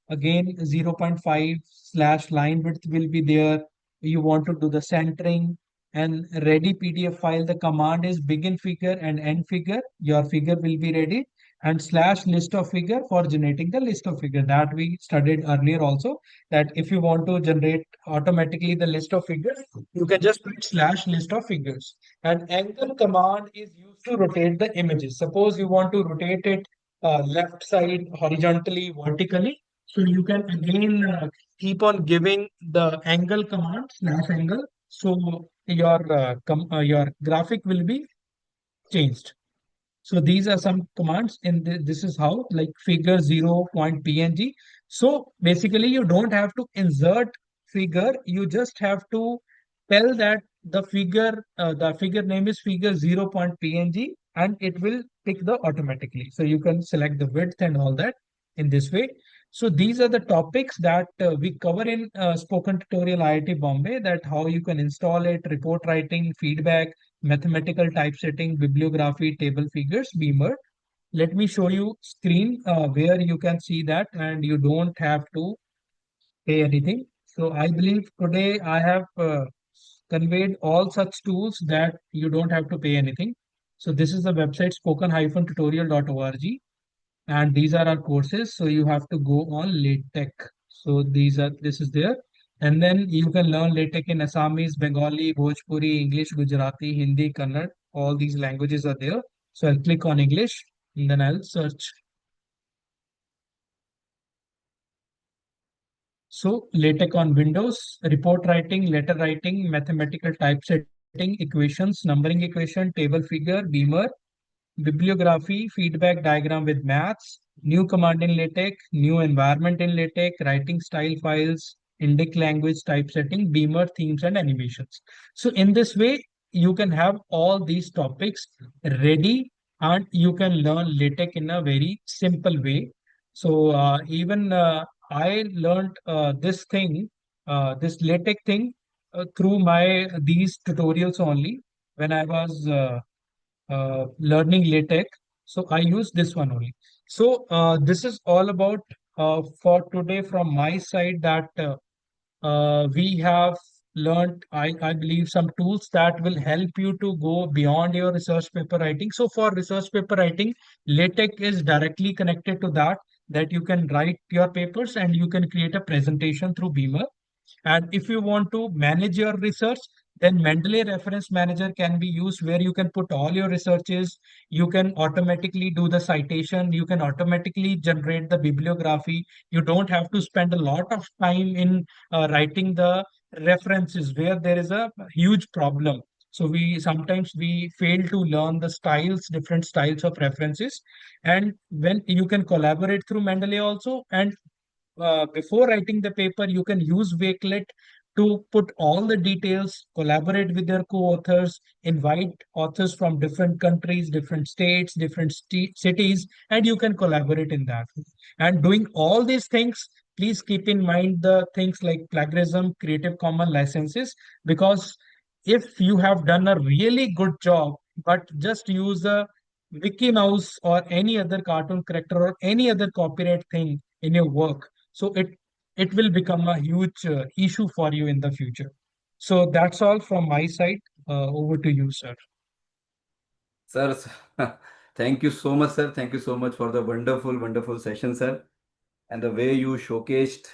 Again, 0.5 slash line width will be there. You want to do the centering and ready PDF file. The command is begin figure and end figure. Your figure will be ready, and slash list of figure for generating the list of figure that we studied earlier also, that if you want to generate automatically the list of figures, you can just put slash list of figures. And angle command is used to rotate the images. Suppose you want to rotate it left side horizontally, vertically. So you can again keep on giving the angle command slash angle. So your graphic will be changed. So these are some commands in this is how, like figure 0.png. So basically you don't have to insert figure. You just have to tell that the figure name is figure 0.png, and it will pick the automatically. So you can select the width and all that in this way. So these are the topics that we cover in spoken tutorial IIT Bombay, that how you can install it, report writing, feedback, mathematical typesetting, bibliography, table figures, Beamer. Let me show you screen where you can see that and you don't have to pay anything. So I believe today I have conveyed all such tools that you don't have to pay anything. So this is the website spoken-tutorial.org, and these are our courses. So you have to go on LaTeX. So this is there. And then you can learn LaTeX in Assamese, Bengali, Bhojpuri, English, Gujarati, Hindi, Kannada. All these languages are there. So I'll click on English and then I'll search. So LaTeX on Windows, report writing, letter writing, mathematical typesetting, equations, numbering equation, table figure, Beamer, bibliography, feedback diagram with maths, new command in LaTeX, new environment in LaTeX, writing style files, indic language typesetting, Beamer themes and animations. So in this way, you can have all these topics ready and you can learn LaTeX in a very simple way. So even I learned this LaTeX thing through my these tutorials only when I was learning LaTeX. So I use this one only. So this is all about for today from my side, that we have learned, I believe, some tools that will help you to go beyond your research paper writing. So for research paper writing, LaTeX is directly connected to that, that you can write your papers and you can create a presentation through Beamer. And if you want to manage your research, then Mendeley Reference Manager can be used, where you can put all your researches. You can automatically do the citation. You can automatically generate the bibliography. You don't have to spend a lot of time in writing the references, where there is a huge problem. So we sometimes we fail to learn the styles, different styles of references. And when you can collaborate through Mendeley also, and before writing the paper, you can use Wakelet to put all the details, collaborate with your co-authors, invite authors from different countries, different states, different cities, and you can collaborate in that. And doing all these things, please keep in mind the things like plagiarism, Creative Commons licenses, because if you have done a really good job, but just use a Mickey Mouse or any other cartoon character or any other copyright thing in your work, so it will become a huge issue for you in the future. So that's all from my side. Over to you, sir. Sir, thank you so much, sir. Thank you so much for the wonderful, wonderful session, sir. And the way you showcased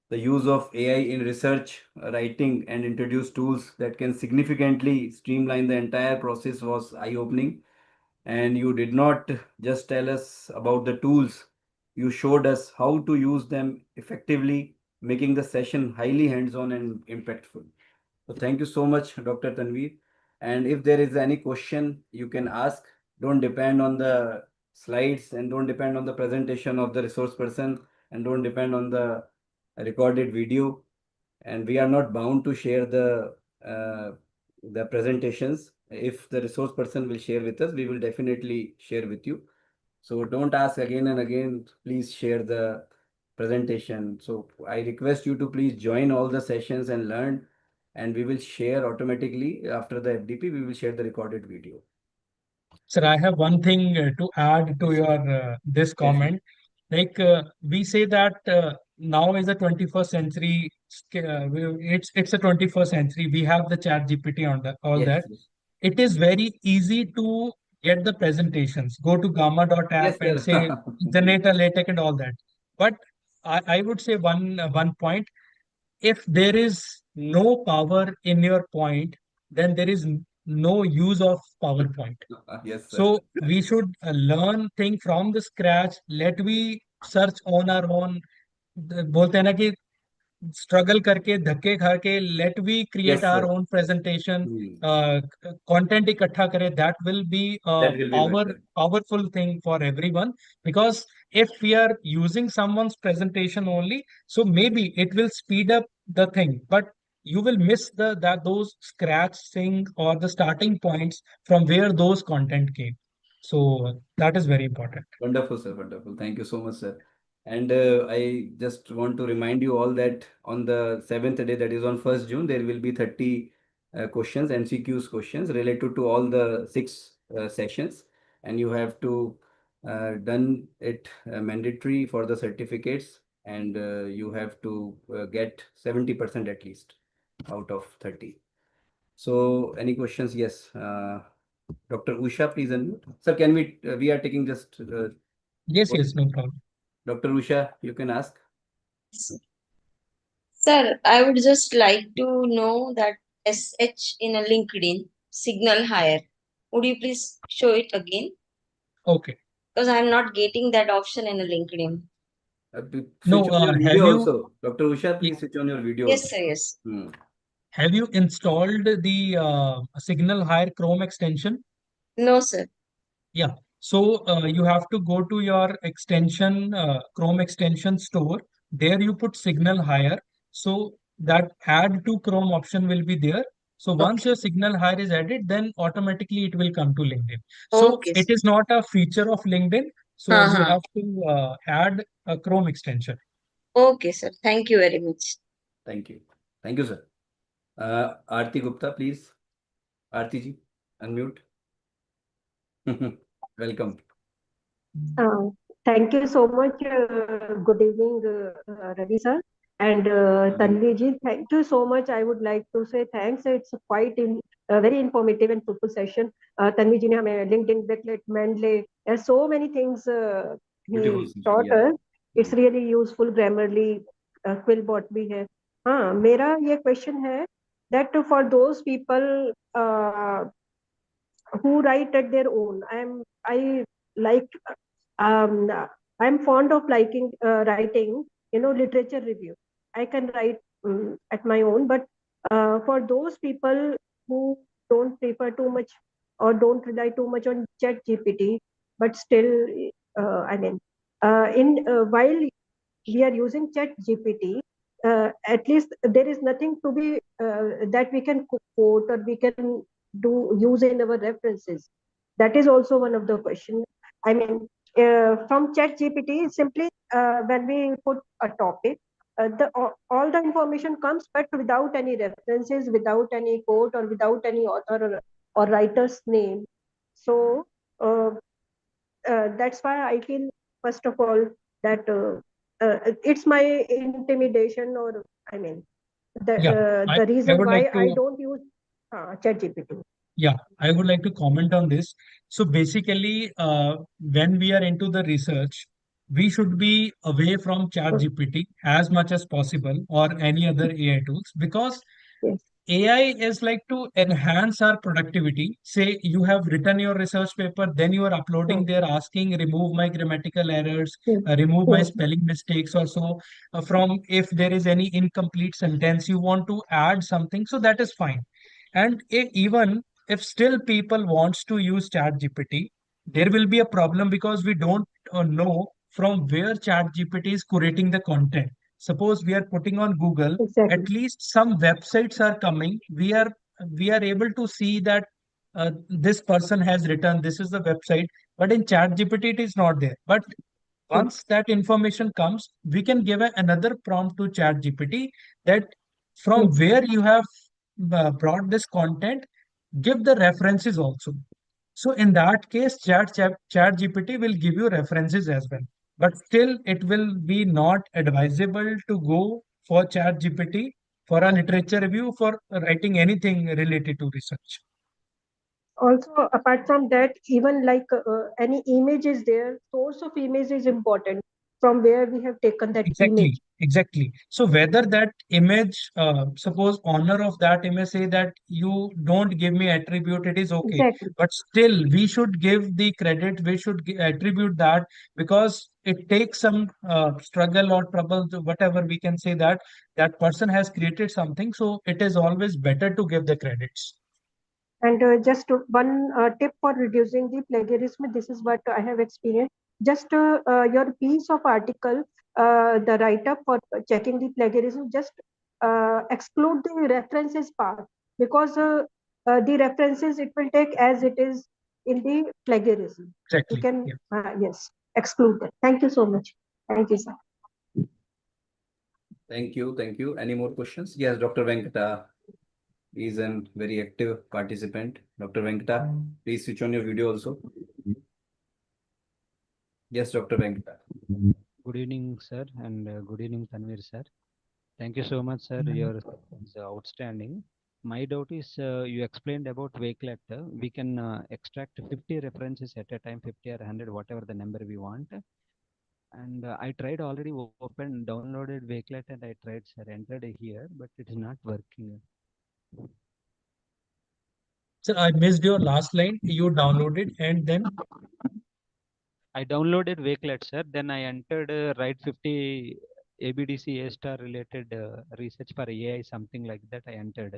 the use of AI in research, writing, and introduced tools that can significantly streamline the entire process was eye-opening. And you did not just tell us about the tools, you showed us how to use them effectively, making the session highly hands-on and impactful. So thank you so much, Dr. Tanveer. And if there is any question you can ask, don't depend on the slides and don't depend on the presentation of the resource person and don't depend on the recorded video. And we are not bound to share the the presentations. If the resource person will share with us, we will definitely share with you. So don't ask again and again, please share the presentation. So I request you to please join all the sessions and learn, and we will share automatically after the FDP, we will share the recorded video. Sir, I have one thing to add to Yes, your this yes, comment. Like we say that now is a 21st century. It's a 21st century. We have the Chat GPT on the all yes, that. yes, It is very easy to get the presentations. Go to gamma.app yes, and sir. say generate a LaTeX and all that. But I would say one point. If there is no power in your point, then there is no use of PowerPoint. Yes, sir. So we should learn thing from the scratch. Let we search on our own. बोलते हैं ना कि struggle करके धक्के खा के let we create Yes, our sir. Own Yes. Presentation Hmm. Content इकट्ठा करें that will be That will be better. powerful thing for everyone because if we are using someone's presentation only so maybe it will speed up the thing but you will miss the that those scratching or the starting points from where those content came, so that is very important. Wonderful, sir. Wonderful. Thank you so much, sir. And I just want to remind you all that on the seventh day, that is on 1st June, there will be 30 questions, MCQs questions related to all the six sessions. And you have to done it mandatory for the certificates, and you have to get 70% at least out of 30. So any questions? Yes. Dr. Usha, please unmute. Sir, can we are taking just Yes, yes, no problem. Dr. Usha, you can ask. Sir, I would just like to know that SH in a LinkedIn signal higher. Would you please show it again? Okay. Because I'm not getting that option in a LinkedIn. Switch No, on your have video you also. Dr. Usha, please switch on your video Yes, also. sir, yes. Hmm. have you installed the Signal Higher Chrome extension? No, sir. Yeah. So you have to go to your extension, Chrome extension store. There you put Signal Higher. So that add to Chrome option will be there. So once Okay. your Signal Higher is added, then automatically it will come to LinkedIn. So Okay, it sir. is not a feature of LinkedIn. So you Uh-huh. have to add a Chrome extension. Okay, sir. Thank you very much. Thank you. Thank you, sir. Aarti Gupta, please. Aarti ji, unmute. Welcome. Uh, Thank you so much. Good evening, Ravi sir. And Evening. Tanvi ji, thank you so much. I would like to say thanks. It's quite very informative and fruitful session. Tanvi ji ne हमें LinkedIn, Backlit, Mendeley, there's so many things Beautiful he session. taught Yeah. us. It's really useful. Grammarly, Quillbot भी है. हाँ, मेरा ये question है that for those people who write at their own, I like um, I'm fond of liking writing, literature review. I can write at my own, but for those people who don't prefer too much or don't rely too much on Chat GPT, but still, I mean, while we are using Chat GPT, at least there is nothing to be that we can quote or we can do use in our references. That is also one of the questions. I mean, from Chat GPT, simply when we put a topic, all the information comes, but without any references, without any quote, or without any author or writer's name. So uh, that's why I feel, first of all, that it's my intimidation, or I mean, Yeah, the I reason would why like I to don't use ChatGPT. Yeah, I would like to comment on this. So basically, when we are into the research, we should be away from ChatGPT as much as possible or any other AI tools because Yes. AI is like to enhance our productivity. Say you have written your research paper, then you are uploading Hmm. there asking remove my grammatical errors, Hmm. remove my Hmm. spelling mistakes or so. From if there is any incomplete sentence, you want to add something, so that is fine. And even if still people wants to use ChatGPT, there will be a problem because we don't know from where ChatGPT is curating the content. suppose we are putting on Google, Exactly. at least some websites are coming. We are able to see that this person has written, this is the website, but in ChatGPT it is not there. But once that information comes, we can give another prompt to ChatGPT that from Yes. where you have brought this content, give the references also. So in that case, ChatGPT will give you references as well. But still, it will be not advisable to go for ChatGPT for a literature review for writing anything related to research. Also, apart from that, even like any image is there, source of image is important, from where we have taken that image. Exactly. So whether that image, suppose owner of that image say that you don't give me attribute, it is okay. Exactly. But still, we should give the credit, we should attribute that, because it takes some struggle or trouble, whatever we can say, that that person has created something. So it is always better to give the credits. And just one tip for reducing the plagiarism, this is what I have experienced. Just your piece of article, the write-up for checking the plagiarism, just exclude the references part, because the references it will take as it is in the plagiarism. You Exactly. can, Yeah. yes, exclude that. Thank you so much. Thank you, sir. Thank you. Thank you. Any more questions? Yes, Dr. Venkata is a very active participant. Dr. Venkata, please switch on your video also. Yes, Dr. Venkata. Good evening, sir, and good evening, Tanvir, sir. Thank you so much, sir. Your is outstanding. My doubt is you explained about wakelet. We can extract 50 references at a time, 50 or 100, whatever the number we want. And I tried already open, downloaded wakelet, and I tried, sir, entered here, but it is not working. So I missed your last line. You downloaded and then I downloaded wakelet, sir. Then I entered write 50 ABDC A star related research for AI, something like that. I entered.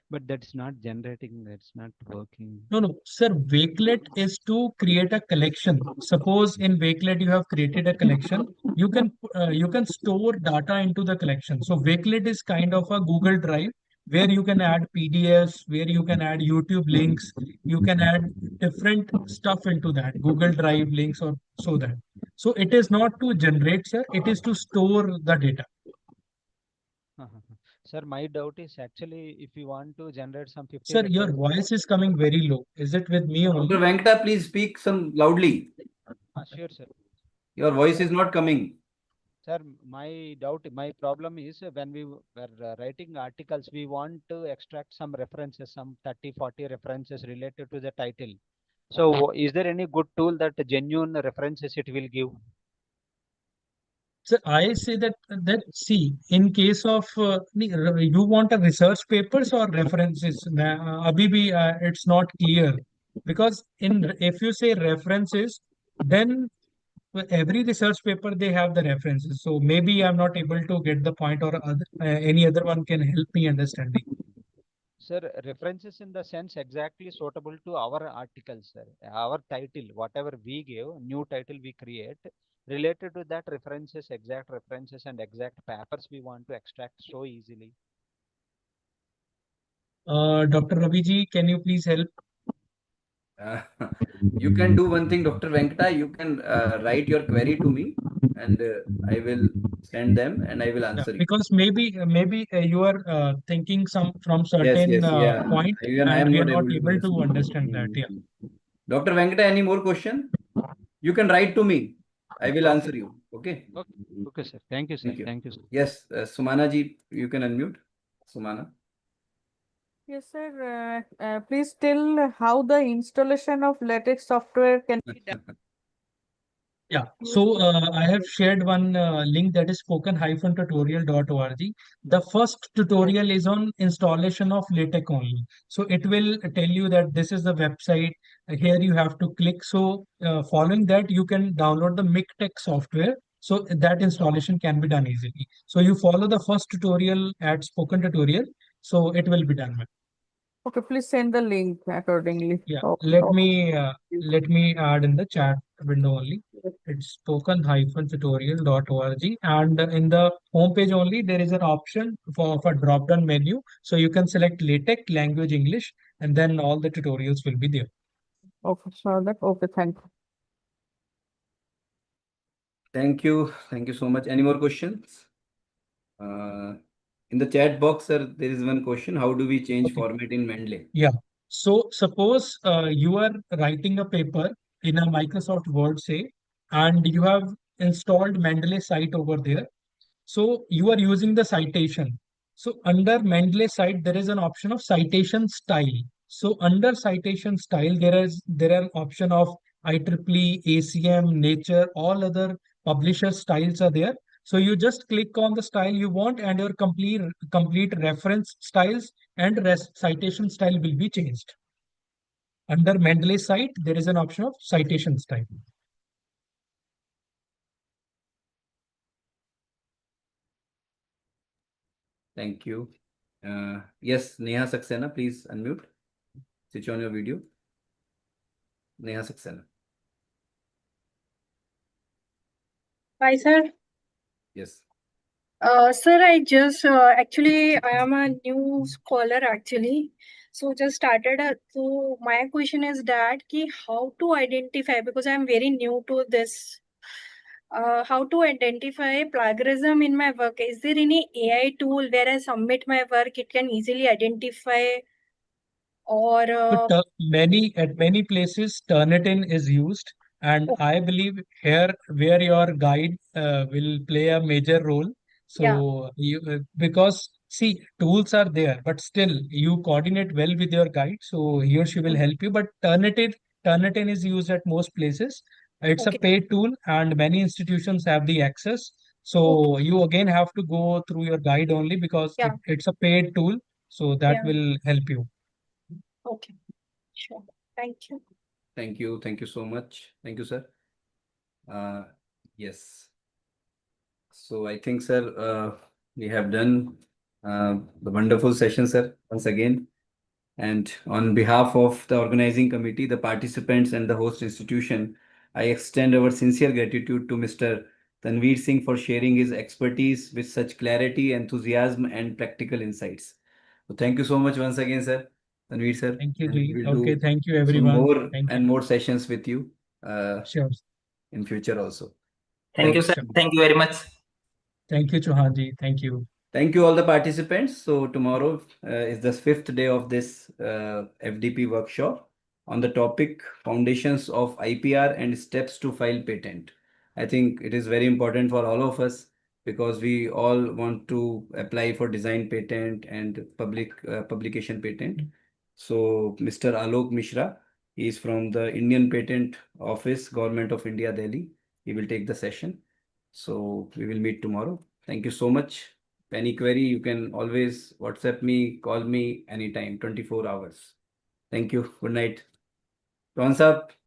But that's not generating, that's not working. no, sir. Wakelet is to create a collection. Suppose in Wakelet you have created a collection, you can store data into the collection. So Wakelet is kind of a Google Drive where you can add PDFs, where you can add YouTube links, you can add different stuff into that Google Drive links or so that. So it is not to generate, sir. It is to store the data. Sir, my doubt is actually if you want to generate some 50 Sir, your references. voice is coming very low. Is it with me Dr. only? Venkata, please speak some loudly. Sure, sir. Your voice is not coming. Sir, my doubt, my problem is when we were writing articles, we want to extract some references, some 30, 40 references related to the title. So is there any good tool that genuine references it will give? So I say that see, in case of you want a research papers or references, abhi bhi, it's not clear, because in if you say references, then for every research paper they have the references. So maybe I'm not able to get the point, or any other one can help me understanding. Sir, references in the sense exactly suitable to our article, sir. Our title, whatever we give, new title we create, related to that references, exact references and exact papers we want to extract so easily. Dr. Ravi ji, can you please help? Uh, you can do one thing, Dr. Venkata. You can write your query to me, and I will send them and I will Yeah, answer you. because maybe you are thinking some from Yes, certain yes, yeah. point, Even I and am we are not not able to able to understand. understand that. Yeah. Dr. Venkata, any more question? You can write to me. I will answer you. Okay. Okay, sir. Thank you, sir. Thank you. Thank you, sir. Yes, Sumana ji, you can unmute. Sumana. Yes, sir. Please tell how the installation of latex software can be done. Yeah, so I have shared one link, that is spoken-tutorial.org. The first tutorial is on installation of LaTeX only. So it will tell you that this is the website. Here you have to click. So following that, you can download the MikTeX software. So that installation can be done easily. So you follow the first tutorial at Spoken Tutorial. So it will be done. Okay, please send the link accordingly. Yeah, Okay. let me add in the chat window only. It's token-tutorial.org, and in the homepage only there is an option for drop-down menu, so you can select LaTeX language English, and then all the tutorials will be there. Okay, so that okay, thank you. Thank you. Thank you so much. Any more questions? In the chat box, sir, there is one question. How do we change Okay. format in Mendeley? Yeah. So suppose you are writing a paper in a Microsoft Word, say, and you have installed Mendeley site over there. So you are using the citation. So under Mendeley site, there is an option of citation style. So under citation style, there are option of IEEE, ACM, Nature, all other publisher styles are there. So you just click on the style you want, and your complete reference styles and citation style will be changed. Under Mendeley site, there is an option of citation style. Thank you. Yes, Neha Saxena, please unmute. Switch on your video. Neha Saxena. Hi, sir. Yes. Sir, actually, I am a new scholar actually. So just started. So my question is that how to identify, because I am very new to this. How to identify plagiarism in my work? Is there any AI tool where I submit my work, it can easily identify, or So at many places, Turnitin is used, and oh, I believe here where your guide will play a major role. yeah, So because see, tools are there, but still you coordinate well with your guide, so he or she will help you. But Turnitin is used at most places. It's a okay, paid tool, and many institutions have the access. okay, So you again have to go through your guide only because yeah, it's a paid tool, so that yeah, will help you. okay, sure. Thank you. Thank you. Thank you so much. Thank you, sir. Yes. So I think, sir, we have done the wonderful session, sir, once again. And on behalf of the organizing committee, the participants, and the host institution, I extend our sincere gratitude to Mr. Tanveer Singh for sharing his expertise with such clarity, enthusiasm, and practical insights. So thank you so much once again, sir, Tanveer, sir. Thank you, And Ji. we'll Okay, do thank you, some everyone. more Thank you. and more sessions with you Sure. in future also. Thank you, sir. Sure. Thank you very much. Thank you, Chauhan Ji. Thank you. Thank you all the participants. So tomorrow is the 5th day of this FDP workshop on the topic Foundations of IPR and Steps to File Patent. I think it is very important for all of us because we all want to apply for design patent and publication patent. So Mr. Alok Mishra, he is from the Indian Patent Office, Government of India, Delhi. He will take the session. So we will meet tomorrow. Thank you so much. Any query, you can always WhatsApp me, call me anytime, 24 hours. Thank you. Good night. Ron Saab.